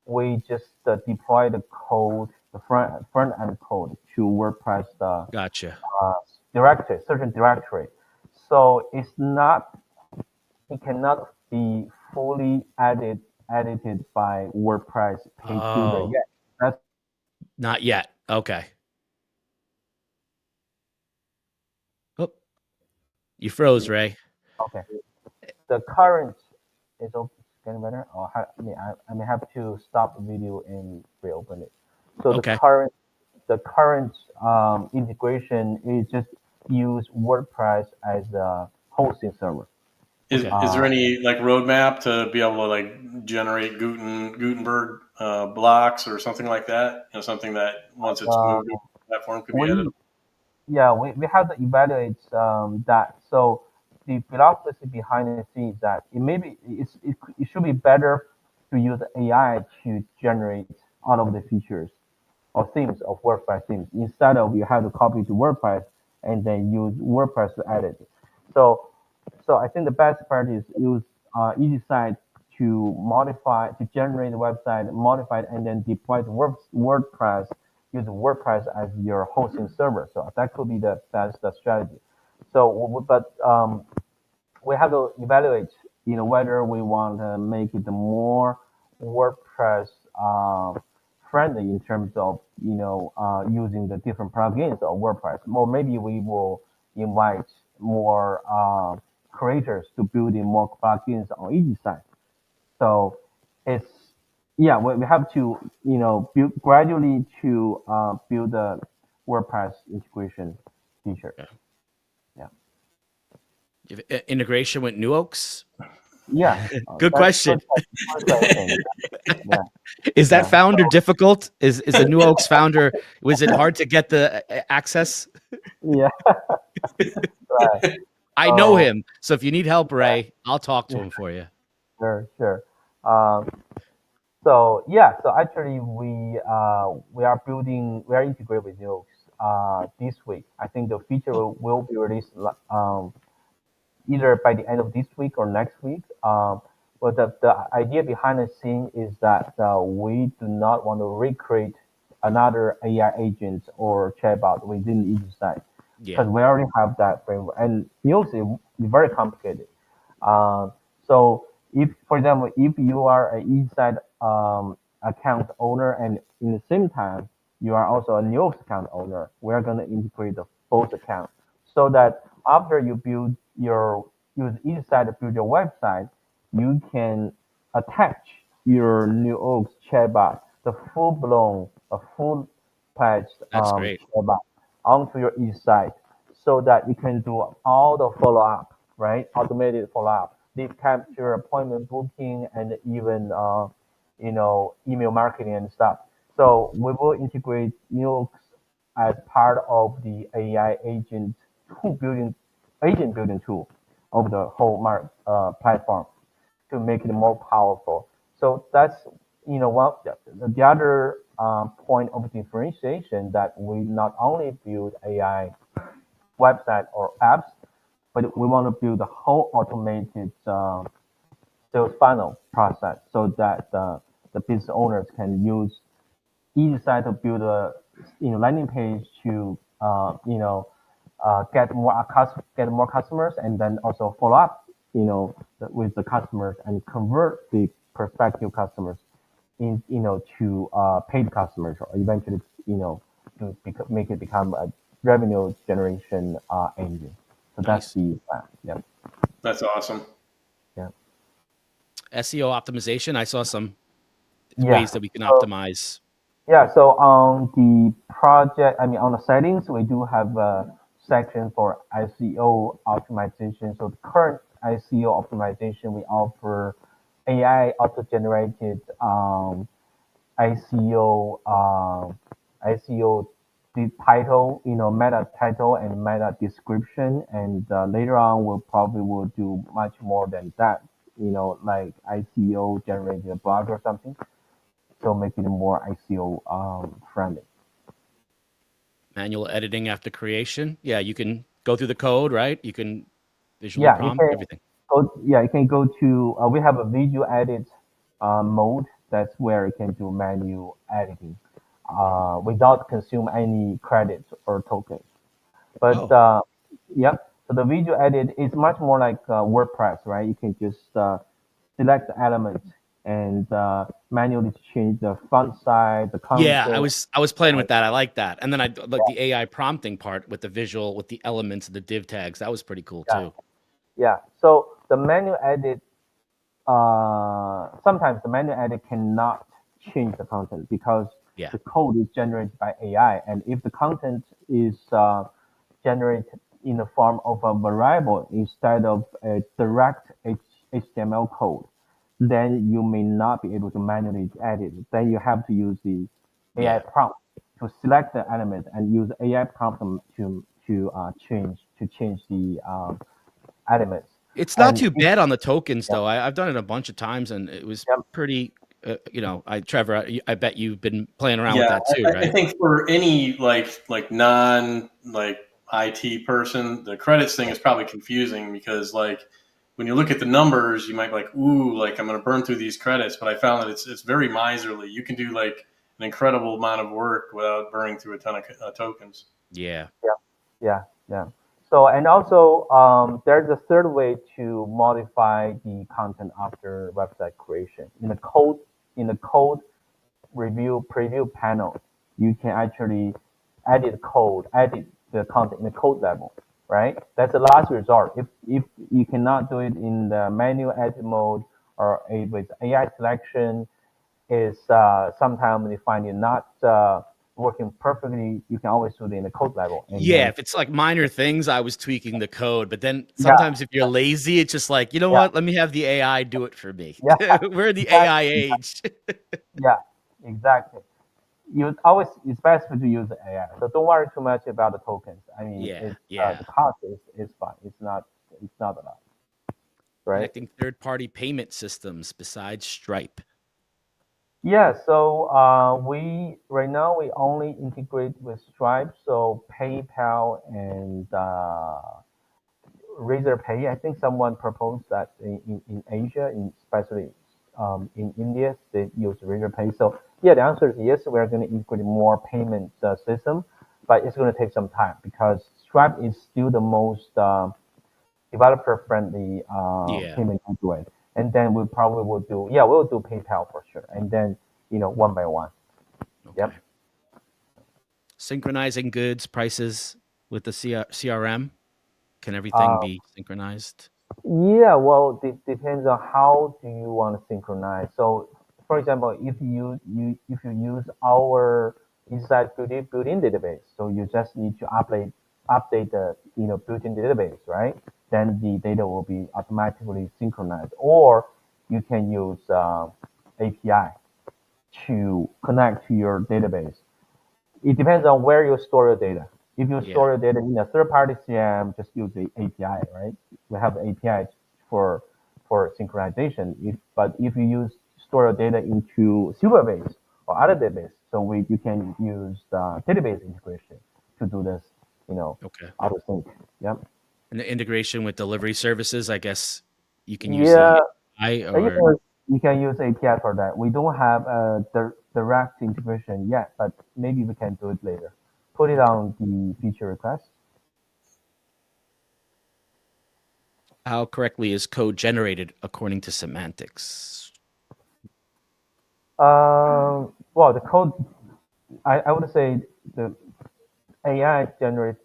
we just deploy the code, the front end code to WordPress Gotcha. uh, directory, certain directory. So it cannot be fully edited by WordPress page builder Oh, yet. That's not yet. Okay. Oh, you froze, Ray. okay. The current is getting better. Or I may have to stop the video and reopen it. So Okay. the current integration is just use WordPress as a hosting server. Okay. Is there any like roadmap to be able to like generate Gutenberg blocks or something like that? You know, something that once it's Uh, moved to the platform could be we edited. Yeah, we have to evaluate that. So the philosophy behind the scenes that it should be better to use AI to generate all of the features or themes of WordPress themes instead of you have to copy to WordPress and then use WordPress to edit it. So I think the best part is use EasySite to modify, to generate the website, modify it, and then deploy the WordPress, use WordPress as your hosting server. So that could be the best strategy. So, but we have to evaluate, whether we want to make it more WordPress friendly in terms of, using the different plugins of WordPress. Or maybe we will invite more creators to build in more plugins on EasySite. So it's yeah, we have to build gradually to build the WordPress integration feature. Okay. Yeah, Integration with New Oaks? yeah, Good that's question. good question. Yeah, Is that yeah, founder difficult? Is the New Oaks founder, was it hard to get the access? yeah, right. I know So him. So if you need help, yeah, Ray, I'll talk to yeah, him for you. sure, sure. Um, so yeah, so actually we are building, we are integrated with Nux this week. I think the feature Oh, will be released either by the end of this week or next week. But the idea behind the scene is that we do not want to recreate another AI agent or chatbot within each site yeah. because we already have that framework. And Nux is very complicated. Uh, so if, for example, if you are a inside account owner and in the same time you are also a Neox account owner, we're going to integrate the both accounts so that after you build your use EasySite to build your website, you can attach your Neox chatbot, the full blown, a full patched That's great. chatbot onto your EasySite so that you can do all the follow up, right? Automated follow up, lead capture, appointment booking, and even email marketing and stuff. So we will integrate Nux as part of the AI tool building agent building tool of the whole platform to make it more powerful. So that's one the other point of differentiation that we not only build AI website or apps, but we want to build a whole automated sales funnel process so that the business owners can use EasySite to build a landing page to get more customers and then also follow up with the customers and convert the prospective customers to paid customers, or eventually to make it become a revenue generation engine. So that's Nice. the plan. Yeah. That's awesome. Yeah. SEO optimization. I saw some Yeah. ways that we can So optimize. yeah. So on the project, I mean, on the settings, we do have a section for SEO optimization. So the current SEO optimization, we offer AI auto-generated SEO SEO the title, meta title and meta description, and later on we'll probably will do much more than that, like SEO generated blog or something. So make it more SEO friendly. Manual editing after creation. Yeah, you can go through the code, right? You can visually Yeah, you prompt can everything. go. Yeah, you can go to. We have a video edit mode. That's where you can do manual editing without consume any credits or tokens. But Oh, yep. So the video edit is much more like WordPress, right? You can just select the element and manually change the font size, the yeah. content. I was playing uh, with that. I like that. And then I like the AI prompting part with the visual, with the elements of the div tags. That was pretty cool Yeah, too. yeah. So the manual edit, sometimes the manual edit cannot change the content because Yeah. the code is generated by AI, and if the content is generated in the form of a variable instead of a direct HTML code, then you may not be able to manually edit. Then you have to use the AI Yeah. prompt to select the element and use AI prompt to change the elements. It's not And too if, bad on the tokens yeah, though. I've done it a bunch of times and it was yeah, pretty, Trevor, I bet you've been playing around with Yeah, that too, I right? think for any non IT person, the credits thing is probably confusing because when you look at the numbers, you might be like, ooh, like I'm going to burn through these credits. But I found that it's very miserly. You can do like an incredible amount of work without burning through a ton of tokens. Yeah. yeah, yeah, yeah. So, and also, there's a third way to modify the content after website creation. In the code review preview panel, you can actually edit the content in the code level, right? That's the last resort. If you cannot do it in the manual edit mode or with AI selection, is sometimes you find it not working perfectly. You can always do it in the code level, and Yeah, then if it's like minor things, I was tweaking the code, but then yeah, sometimes if you're lazy, it's just like, you know yeah, what? Let me have the AI do it for me. yeah, We're in the AI exactly, age. yeah, exactly. You always it's best to use the AI. So don't worry too much about the tokens. I mean, Yeah, it's yeah. the cost is fine. It's not a lot, right? Connecting third-party payment systems besides Stripe. Yeah. So we right now we only integrate with Stripe, so PayPal and Razor Pay. I think someone proposed that in Asia, especially in India, they use Razor Pay. So yeah, the answer is yes. We are going to integrate more payment system, but it's going to take some time because Stripe is still the most developer-friendly Yeah. payment gateway. And then we probably will do we'll do PayPal for sure. And then one by one. Okay. Yep. Synchronizing goods prices with the CRM. Can everything Uh, be synchronized? Yeah, well, it depends on how do you want to synchronize. So, for example, if you use our inside built-in database, so you just need to update the built-in database, right? Then the data will be automatically synchronized. Or you can use API to connect to your database. It depends on where you store your data. If you Yeah. store your data in a third-party CRM, just use the API, right? We have the API for synchronization. But if you store your data into Silverbase or other database, so you can use the database integration to do this, Okay. auto sync. Yep. And the integration with delivery services, I guess you can use Yeah, the AI you or can use API for that. We don't have a direct integration yet, but maybe we can do it later. Put it okay. on the feature request. How correctly is code generated according to semantics? Well, the code, I would say the AI generates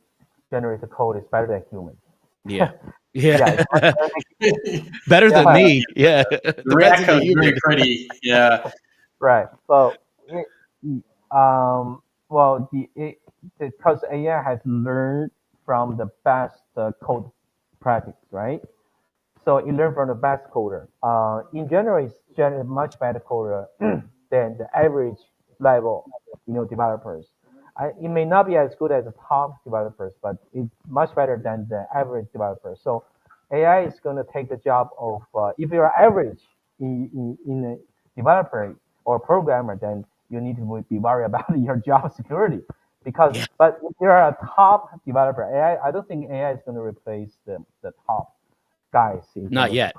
the code is better than humans. Yeah. Yeah, Yeah. it's much better than humans. Better than Yeah, me. Yeah. The Depends React if you're code is very human. pretty. Yeah. right. So, well, because AI has learned from the best code practice, right? So it learned from the best coder. In general, it's generally much better coder than the average level, developers. It may not be as good as the top developers, but it's much better than the average developers. So AI is going to take the job of if you're average in a developer or programmer, then you need to be worried about your job security. Because, Yeah. but if you're a top developer, I don't think AI is going to replace the top guys in terms Not of the yet.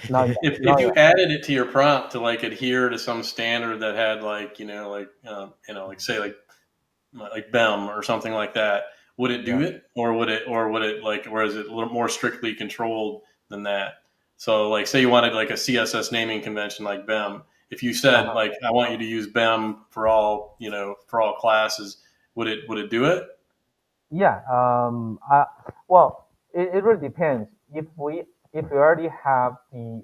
not yet, If not you yet. added it to your prompt to like adhere to some standard that had like like say like BEM or something like that, would it Yeah. do it, or would it like, or is it a little more strictly controlled than that? So like say you wanted like a CSS naming convention like BEM. If you said Uh-huh. like I want you to use BEM for all for all classes, would it do it? Yeah. Well, it really depends. If we already have the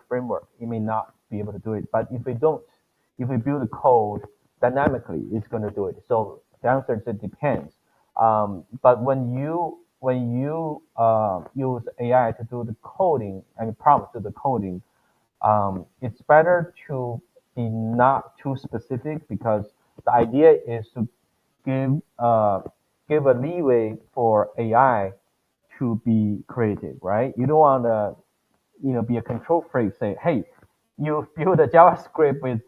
framework, it may not be able to do it. But if we don't, if we build the code dynamically, it's going to do it. So the answer is it depends. But when you use AI to do the coding and prompt to the coding, it's better to be not too specific because the idea is to give uh, give a leeway for AI to be creative, right? You don't want to be a control freak. Say, hey, you build a JavaScript with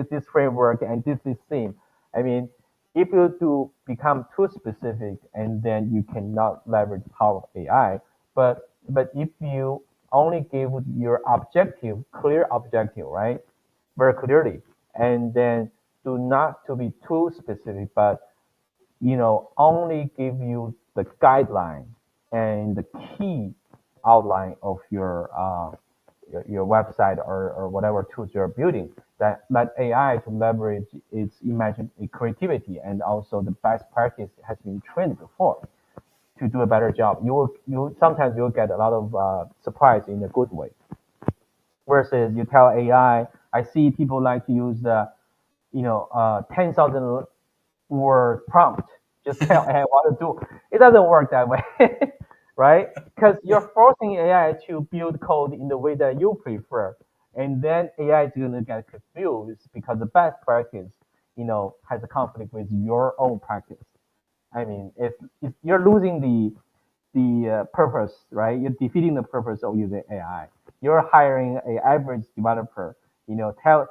this framework and this theme. I mean, if you do become too specific, and then you cannot leverage the power of AI. But if you only give your objective, clear objective, right, very clearly, and then do not to be too specific, but only give you the guideline and the key outline of your website or whatever tools you're building. That let AI to leverage its imagine creativity and also the best practice has been trained before to do a better job. You sometimes you'll get a lot of surprise in a good way. Versus you tell AI, I see people like to use the 10,000 word prompt. Just tell AI what to do. It doesn't work that way, right? Because you're forcing AI to build code in the way that you prefer, and then AI is gonna get confused because the best practice, has a conflict with your own practice. I mean, if you're losing the purpose, right? You're defeating the purpose of using AI. You're hiring a average developer. Tell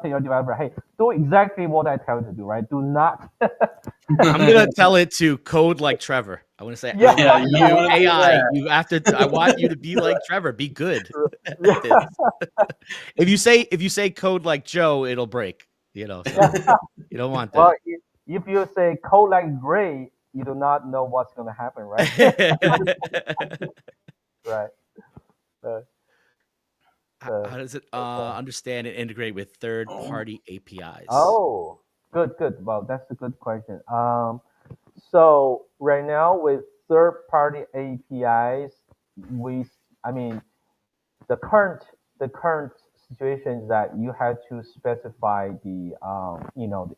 your developer, hey, do exactly what I tell you to do, right? Do not. I'm gonna tell it to code like Trevor. I want to say, Yeah, Yeah, you you want to do AI, that. you have to. I want you to be like Trevor. Be good at this. yeah, If you say code like Joe, it'll break. So yeah. you don't want Well, that. if you say code like Ray, you do not know what's gonna happen, right? Right. Uh, How does it okay. understand and integrate with Oh, third-party APIs? Oh, good. Well, that's a good question. So right now with third-party APIs, we, I mean, the current situation is that you have to specify the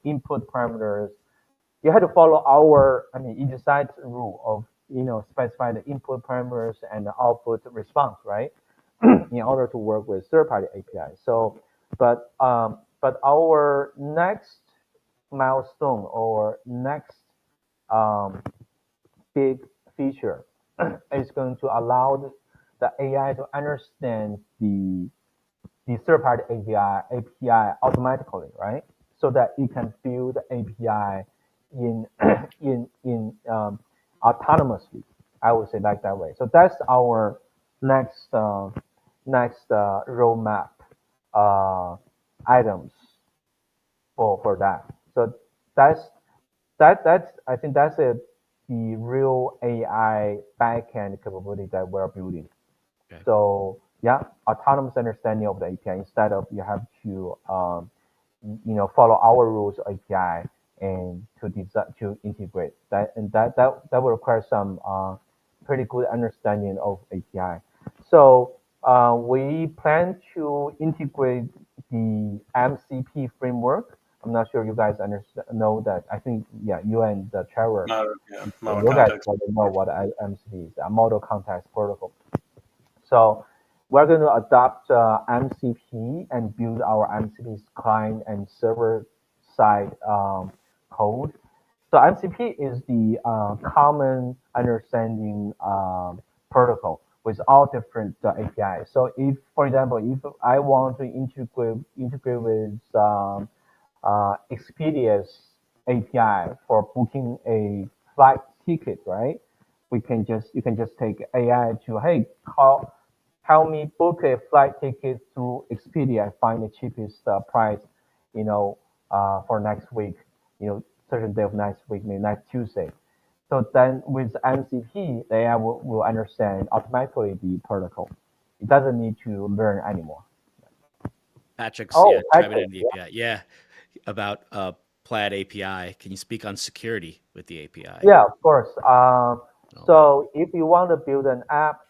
input parameters. You have to follow our, EasySite rule of, specify the input parameters and the output response, right? In order to work with third-party APIs. So, but our next milestone or next um, big feature is going to allow the AI to understand the third-party API automatically, right? So that it can build the API in in autonomously. I would say like that way. So that's our next roadmap uh, items for that. So that's I think that's it the real AI backend capability that we're building. Okay. So yeah, autonomous understanding of the API instead of you have to follow our rules of API and to integrate that, and that will require some pretty good understanding of API. So we plan to integrate the MCP framework. I'm not sure you guys know that. I think you and Trevor, Model you guys context. probably know what MCP is, a model context protocol. So we're going to adopt MCP and build our MCP client and server side code. So MCP is the common understanding protocol with all different APIs. So if, for example, if I want to integrate with Expedia's API for booking a flight ticket, right? You can just take AI to, hey, help me book a flight ticket through Expedia and find the cheapest price, for next week, certain day of next week, maybe next Tuesday. So then with MCP, the AI will understand automatically the protocol. It doesn't need to learn anymore. Patrick's Oh, chiming Patrick, in the API. Yeah, about Plaid API. Can you speak on security with the API? yeah, of course. Oh, So if you want to build an app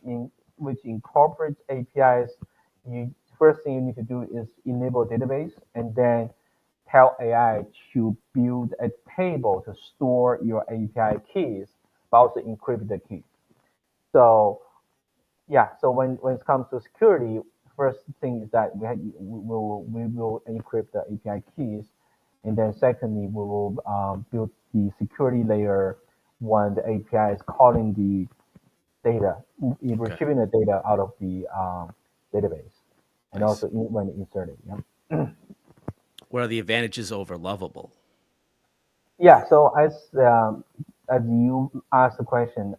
which incorporates APIs, you first thing you need to do is enable database and then tell AI to build a table to store your API keys, but also encrypt the key. So yeah, so when it comes to security, first thing is that we will encrypt the API keys, and then secondly, we will build the security layer when the API is calling the data, retrieving the data out of the database, and nice. also when inserted. Yeah. What are the advantages over Lovable? Yeah. So as you asked the question,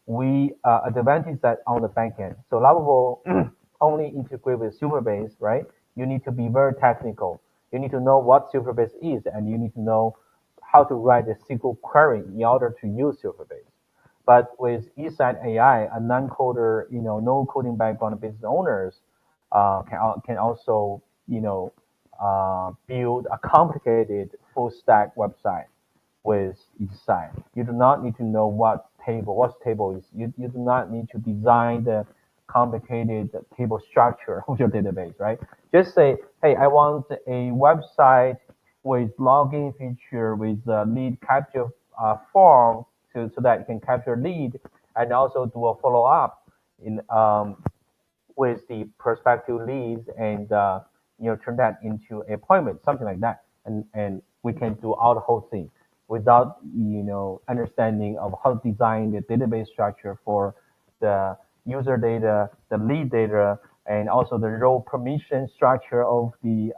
we advantage that on the back end. So Lovable only integrate with Superbase, right? You need to be very technical. You need to know what Superbase is, and you need to know how to write a SQL query in order to use Superbase. But with EasySite AI, a non-coder, no coding background business owners can also, build a complicated full stack website with EasySite. You do not need to know what table is. You do not need to design the complicated table structure of your database, right? Just say, hey, I want a website with login feature with a lead capture form so that you can capture lead and also do a follow up in with the prospective leads and turn that into appointment, something like that, and we can do all the whole thing without understanding of how to design the database structure for the user data, the lead data, and also the role permission structure of the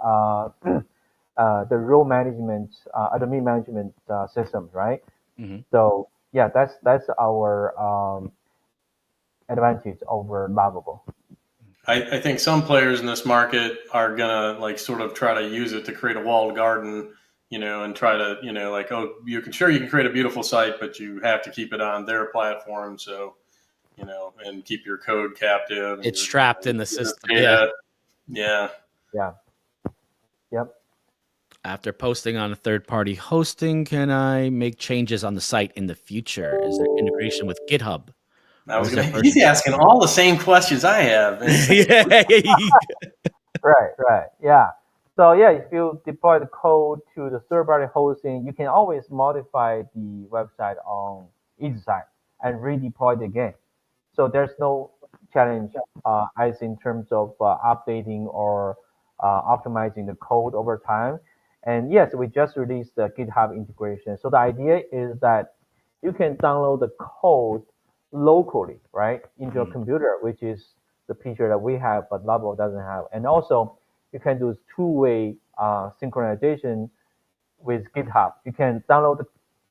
role management, admin management systems, right? Mm-hmm. So yeah, that's our advantage over Lovable. I think some players in this market are gonna like sort of try to use it to create a walled garden, and try to, like, oh, you can create a beautiful site, but you have to keep it on their platform, so and keep your code captive. And It's trapped in the system. data. Yeah. Yeah. Yep. After posting on a third-party hosting, can I make changes on the site in the future? Is there integration with GitHub? He's asking all the same questions I have. Right. Yeah. So yeah, if you deploy the code to the third-party hosting, you can always modify the website on EasySite and redeploy it again. So there's no challenge as in terms of updating or optimizing the code over time. And yes, we just released the GitHub integration. So the idea is that you can download the code locally, right, into your computer, which is the feature that we have, but Lovable doesn't have. And also, you can do two-way synchronization with GitHub. You can download the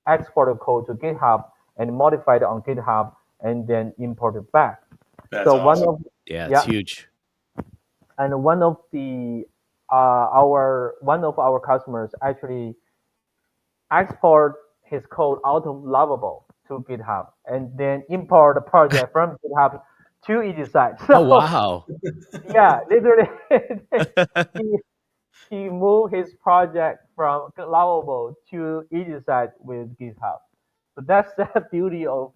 export the code to GitHub and modify it on GitHub and then import it back. That's awesome. It's huge. And one of our customers actually export his code out of Lovable to GitHub, and then import the project from GitHub to EasySite. Oh, So wow. yeah, literally, he he moved his project from Lovable to EasySite with GitHub. So that's the beauty of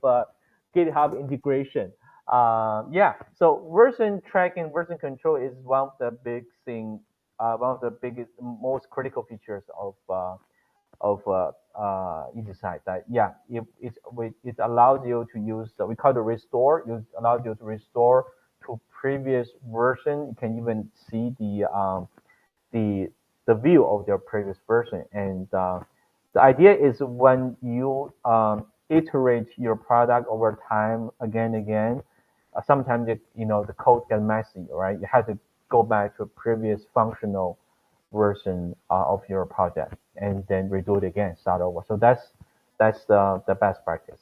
GitHub integration. Yeah, so version tracking, version control is one of the big thing, one of the biggest, most critical features of EasySite. That yeah, it allows you to use we call it restore. It allows you to restore to previous version. You can even see the the view of their previous version. And the idea is when you iterate your product over time again and again, sometimes the code gets messy, right? You have to go back to a previous functional version of your project and then redo it again, start over. So that's the best practice.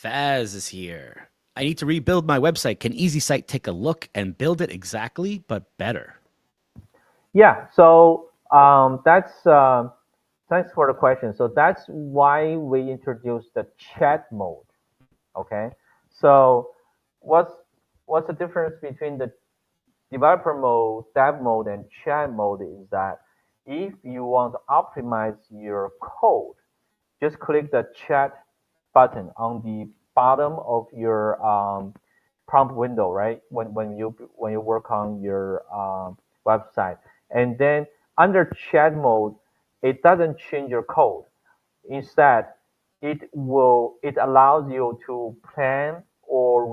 Faz is here. I need to rebuild my website. Can EasySite take a look and build it exactly, but better? Yeah, so that's thanks for the question. So that's why we introduced the chat mode. Okay, so what's what's the difference between the developer mode, dev mode, and chat mode is that if you want to optimize your code, just click the chat button on the bottom of your prompt window, right? When you work on your website, and then under chat mode, it doesn't change your code. Instead, it allows you to plan or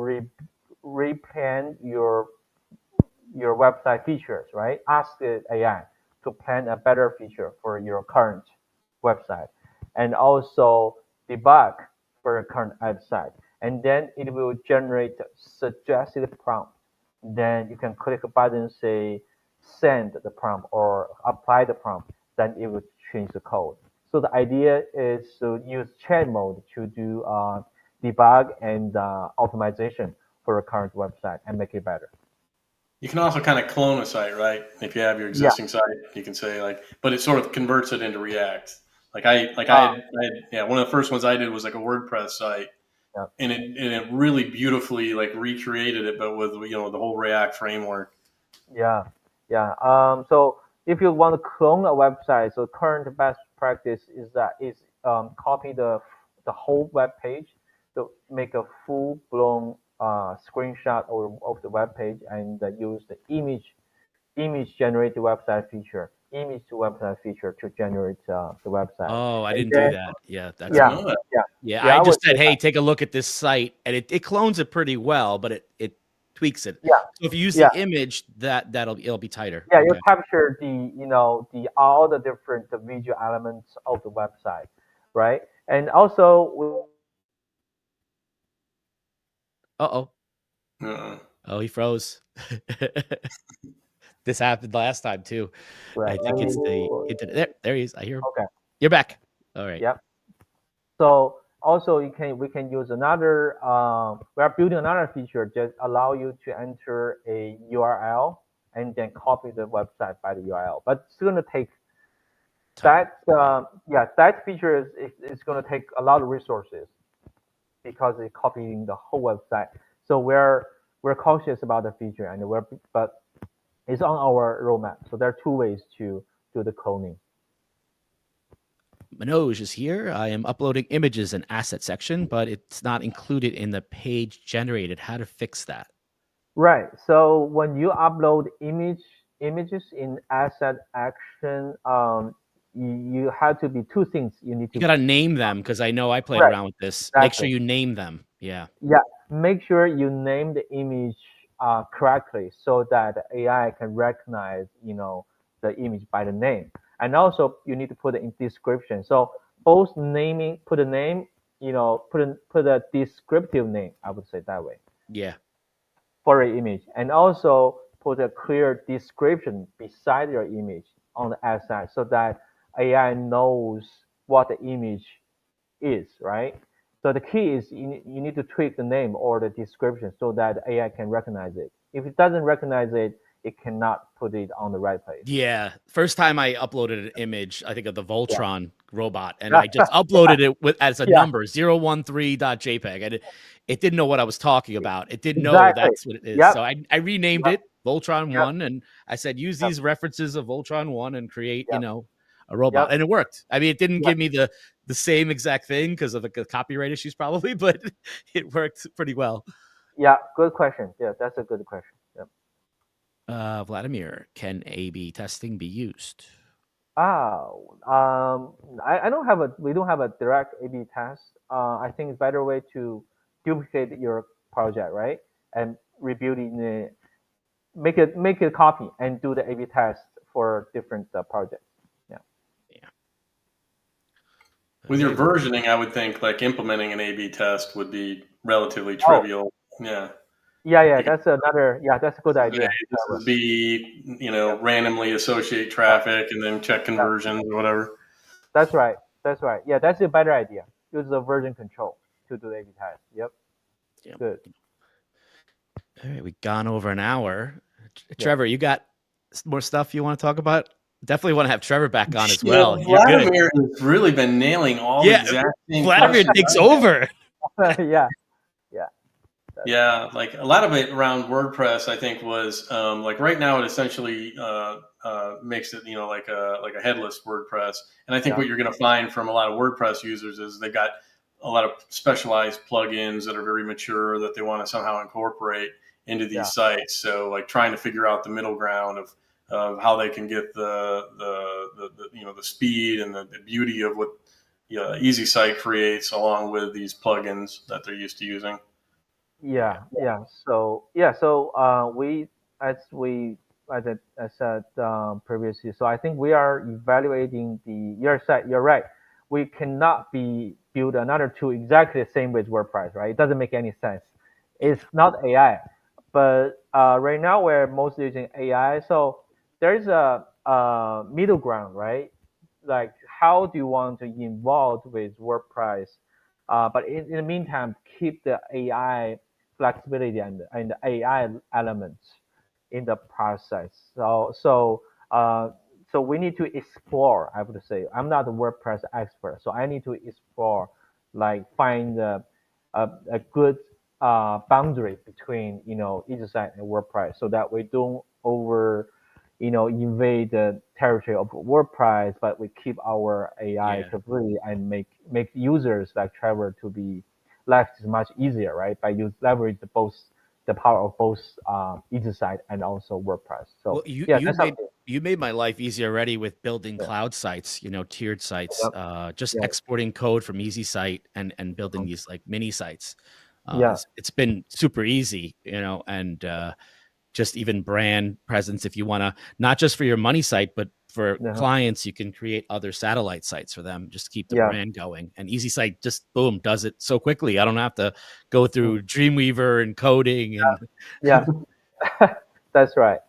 replan your website features, right? Ask the AI to plan a better feature for your current website, and also debug for your current website. And then it will generate suggested prompt. Then you can click a button, say send the prompt or apply the prompt. Then it will change the code. So the idea is to use chat mode to do debug and optimization for your current website and make it better. You can also kind of clone a site, right? If you have your Yeah. existing site, you can say like, but it sort of converts it into React. Uh, Yeah, one of the first ones I did was like a WordPress site, yeah. and it really beautifully like recreated it, but with the whole React framework. Yeah, yeah. So if you want to clone a website, so current best practice is copy the whole web page, to make a full blown screenshot of the web page, and use the image generated website feature, image to website feature to generate the website. Oh, I And didn't do then that. Yeah, I that's didn't yeah, good. know that. yeah, Yeah, yeah. I I would just say said, that. hey, take a look at this site, and it clones it pretty well, but it tweaks it. Yeah, So if you use the yeah. image, it'll be tighter. Yeah, you Okay. capture the all the different visual elements of the website, right? And also, Uh-oh. Uh-uh. Oh, he froze. This happened last time too. right, I let think me it's the internet. There he is. I hear him. okay, You're back. All right. yeah. So also we can use another we are building another feature just allow you to enter a URL and then copy the website by the URL, but it's going to take Time. that feature is going to take a lot of resources because it's copying the whole website. So we're cautious about the feature, and but it's on our roadmap. So there are two ways to do the cloning. Manoj is here. I am uploading images and asset section, but it's not included in the page generated. How to fix that? Right. So when you upload images in asset action, you have to be two things you need You to gotta name them because I know I played right around with this. Make sure exactly. you name them. Yeah. Yeah, make sure you name the image correctly so that AI can recognize, the image by the name. And also, you need to put it in description. So both naming, put a name, put a descriptive name. I would say that way Yeah. for your image, and also put a clear description beside your image on the ad side so that AI knows what the image is, right? So the key is you need to tweak the name or the description so that AI can recognize it. If it doesn't recognize it, it cannot put it on the right place. Yeah, first time I uploaded an image, I think of the Voltron robot, and I just uploaded it with as a number 013.jpg, and it didn't know what I was talking about. It didn't know that's what it is. So I renamed it Voltron 1, and I said use these references of Voltron 1 and create a robot, and it worked. I mean, it didn't give me the same exact thing because of the copyright issues probably, but it worked pretty well. Yeah, good question. Yeah, that's a good question. Vladimir, can A/B testing be used? I don't have we don't have a direct A/B test. I think it's better way to duplicate your project, right? And rebuild it, make it copy and do the A/B test for different projects. With your versioning, I would think like implementing an A/B test would be relatively trivial. Yeah, that's another. Yeah, that's a good idea. This would be, randomly associate traffic and then check conversions or whatever. That's right. Yeah, that's a better idea. Use the version control to do the A/B test. Yep. Good. All right, we've gone over an hour. Trevor, you got more stuff you want to talk about? Definitely want to have Trevor back on as well. Vladimir has really been nailing all the exact same. Vladimir takes over. Yeah, like a lot of it around WordPress, I think was like right now it essentially makes it like a headless WordPress, and I think what you're going to find from a lot of WordPress users is they've got a lot of specialized plugins that are very mature that they want to somehow incorporate into these sites. So like trying to figure out the middle ground of how they can get the speed and the beauty of what EasySite creates along with these plugins that they're used to using. So we as I said previously, so I think we are evaluating your site. You're right. We cannot build another tool exactly the same with WordPress, right? It doesn't make any sense. It's not AI, but right now we're mostly using AI. So there's a middle ground, right? Like how do you want to involve with WordPress, but in the meantime keep the AI flexibility and the AI elements in the process. So we need to explore. I would say I'm not a WordPress expert, so I need to explore, like find a good boundary between EasySite and WordPress, so that we don't invade the territory of WordPress, but we keep our AI capability and make users like Trevor to be life is much easier, right? By leverage the power of both EasySite and also WordPress. So you made my life easier already with building cloud sites, tiered sites, just exporting code from EasySite and building these like mini sites. It's been super easy, and just even brand presence. If you want to, not just for your money site, but for clients, you can create other satellite sites for them. Just keep the brand going. And EasySite just boom does it so quickly. I don't have to go through Dreamweaver and coding. And That's right.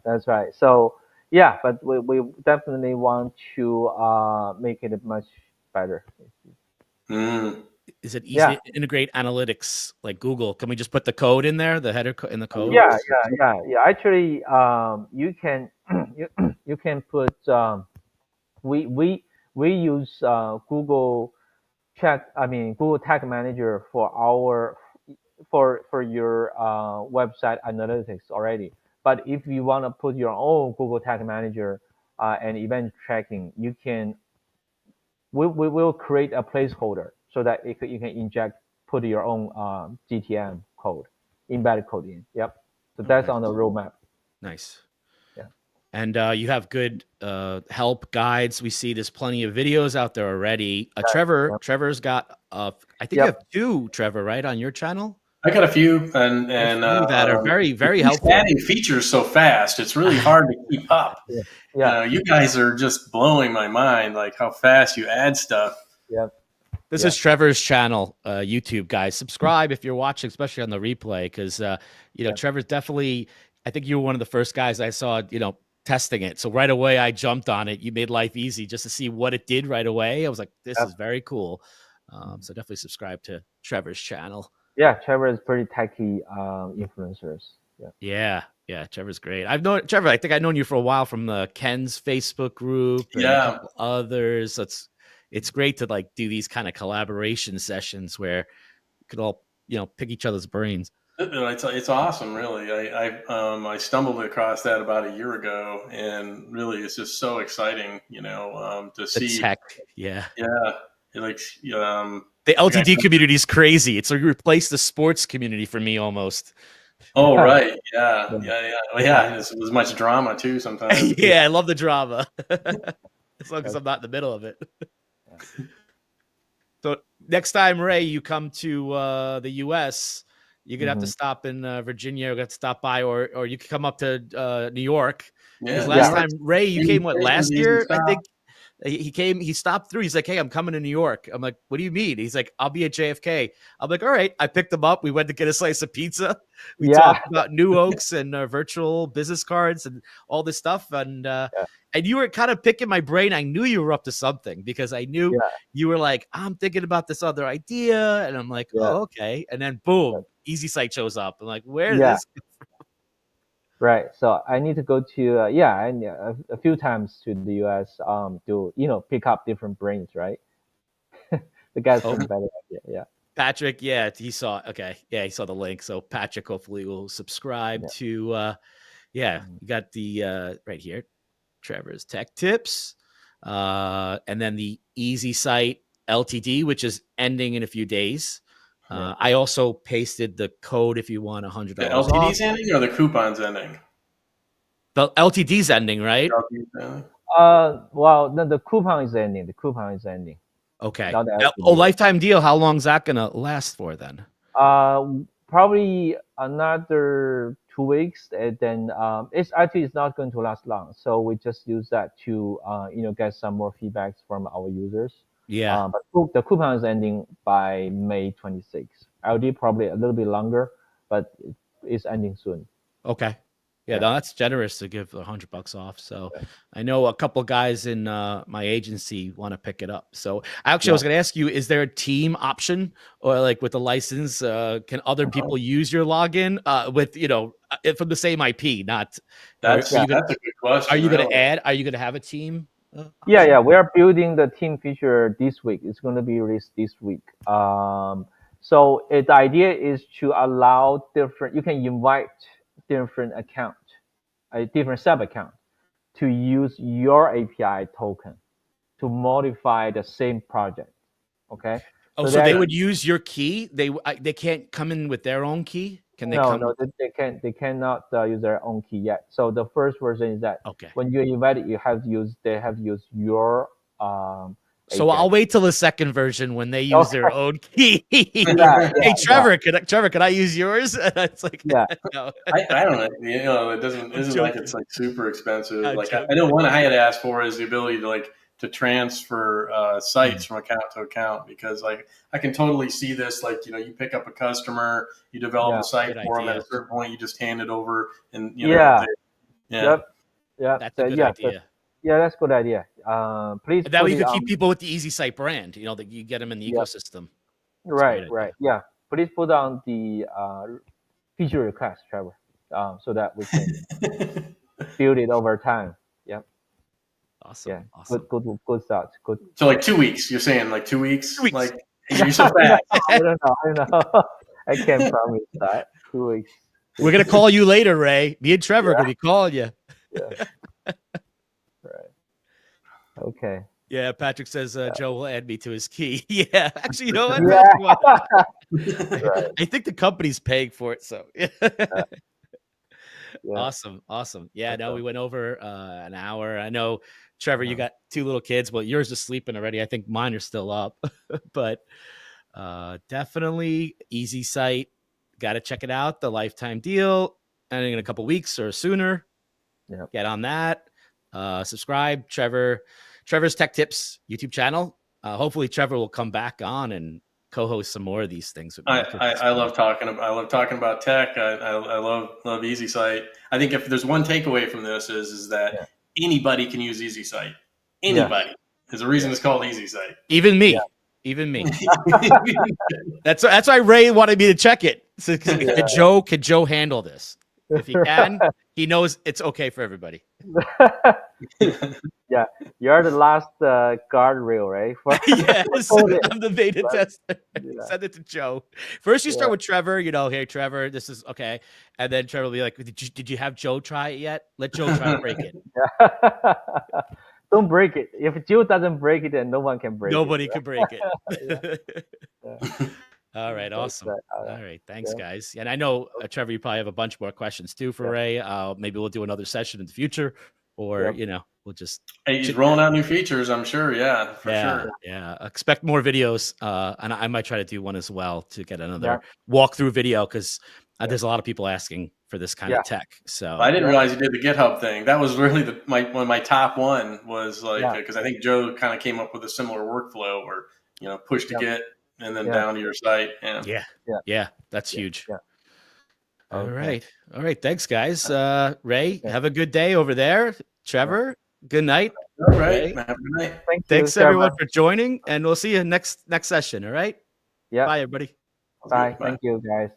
So but we definitely want to make it much better. Is it easy to integrate analytics like Google? Can we just put the code in there, the header in the code? Yeah. Actually, you can you can put we use Google Google Tag Manager for your website analytics already. But if you want to put your own Google Tag Manager and event tracking, we will create a placeholder so that you can put your own GTM code, embedded code in. Yep. So that's on the roadmap. Nice. And you have good help guides. We see there's plenty of videos out there already. Trevor's got, I think you have 2, Trevor, right, on your channel? I got a few, and that are very, very helpful. Adding features so fast, it's really hard to keep up. You guys are just blowing my mind, like how fast you add stuff. This is Trevor's channel, YouTube guys. Subscribe if you're watching, especially on the replay, because Trevor's definitely. I think you were one of the first guys I saw, testing it. So right away I jumped on it. You made life easy just to see what it did right away. I was like, this is very cool. So definitely subscribe to Trevor's channel. Yeah, Trevor is pretty techy influencers. Yeah. Yeah, Trevor's great. I've known Trevor. I think I've known you for a while from the Ken's Facebook group and a couple others. So it's great to like do these kind of collaboration sessions where you could all pick each other's brains. It's awesome, really. I stumbled across that about a year ago, and really, it's just so exciting, to The see. tech, yeah. Like the LTD community is crazy. It's like replaced the sports community for me almost. Oh right, yeah. Well, yeah, there's much drama too sometimes. Yeah, I love the drama. As long as I'm not in the middle of it. So next time, Ray, you come to the U.S., you're gonna have to stop in Virginia. You're gonna have to stop by, or you could come up to New York. Because last time, Ray, you came last year? I think he came. He stopped through. He's like, "Hey, I'm coming to New York." I'm like, "What do you mean?" He's like, "I'll be at JFK." I'm like, "All right." I picked him up. We went to get a slice of pizza. We talked about New Oaks and virtual business cards and all this stuff. And you were kind of picking my brain. I knew you were up to something because I knew you were like, "I'm thinking about this other idea," and I'm like, "Oh, okay." And then boom. EasySite shows up. I'm like, where is this? Right. So I need to go to a few times to the US to pick up different brains, right? The guys from better idea. Yeah. Patrick, he saw he saw the link. So Patrick hopefully will subscribe to you got the right here, Trevor's Tech Tips. And then the EasySite LTD, which is ending in a few days. I also pasted the code if you want $100. The LTD's ending or the coupon's ending? The LTD's ending, right? Well, the coupon is ending. The coupon is ending. Okay. Lifetime deal. How long is that gonna last for then? Probably another 2 weeks, and then it's not going to last long. So we just use that to get some more feedbacks from our users. Yeah. But the coupon is ending by May 26th. LD probably a little bit longer, but it's ending soon. Okay. Yeah, no, that's generous to give $100 off. So I know a couple guys in my agency want to pick it up. So actually, I was going to ask you, is there a team option or like with the license? Can other people use your login with, from the same IP? Not that's a good question. Are you going to add? Are you going to have a team? Yeah. We are building the team feature this week. It's going to be released this week. So the idea is to allow you can invite different account, a different sub account, to use your API token to modify the same project. Okay. Oh, so they would use your key. They can't come in with their own key. Can they? No, they can't. They cannot use their own key yet. So the first version is that when you invite it, they have to use your. So I'll wait till the second version when they use their own key. Hey, Trevor, could I use yours? It's like, no. I don't know. It isn't like it's like super expensive. Like I know one I had asked for is the ability to transfer sites from account to account, because like I can totally see this. Like, you pick up a customer, you develop a site for them. At a certain point, you just hand it over, and that's a good idea. Yeah, that's a good idea. Please. That way you can keep people with the EasySite brand. That you get them in the ecosystem. Right. Yeah. Please put on the feature request, Trevor, so that we can build it over time. Yep. Awesome. Yeah. Awesome. Good start. Good. So like 2 weeks. You're saying like 2 weeks? 2 weeks. Like you're so fast. I don't know. I can't promise that. 2 weeks. We're gonna call you later, Ray. Me and Trevor are gonna be calling you. Yeah. Okay. Yeah, Patrick says Joe will add me to his key. Yeah, actually, you know what? Right. I think the company's paying for it. So, awesome. Yeah, no, we went over an hour. I know, Trevor, you got 2 little kids. Well, yours is sleeping already. I think mine are still up, but definitely EasySite. Got to check it out. The lifetime deal, ending in a couple weeks or sooner. Yeah, get on that. Subscribe, Trevor's Tech Tips YouTube channel. Hopefully Trevor will come back on and co-host some more of these things with me. I love talking about tech. I love EasySite. I think if there's one takeaway from this is that anybody can use EasySite. Anybody. There's a reason it's called EasySite. Even me. Even me. That's why Ray wanted me to check it. So, could Joe handle this? If he can, he knows it's okay for everybody. Yeah, you're the last guardrail, right? Yes, coding. I'm the beta tester. Yeah. Send it to Joe. First, you start Yeah. with Trevor. You know, hey Trevor, this is okay, and then Trevor will be like, "Did you have Joe try it yet? Let Joe try to break it. Yeah. Don't break it. If Joe doesn't break it, then no one can break Nobody it. can break it." Yeah. All right, That's awesome. right. All right, thanks, Yeah. guys. And I know Trevor, you probably have a bunch more questions too for Ray. Maybe we'll do another session in the future, or Yep. we'll just Hey, he's chit rolling chat. out new features, I'm sure. Yeah, for sure. Yeah. Expect more videos, and I might try to do one as well to get another Yeah. walkthrough video because there's a lot of people asking for this kind of tech. So I didn't realize you did the GitHub thing. That was really one of my top one was like because I think Joe kind of came up with a similar workflow where push to Git and then down to your site. Yeah, that's huge. Yeah. All right. Thanks, guys. Ray, have a good day over there. Trevor, good night. All right. Ray. Have a good night. Thanks everyone for joining, and we'll see you next session. All right. Yeah. Bye, everybody. Bye. Thank you, guys.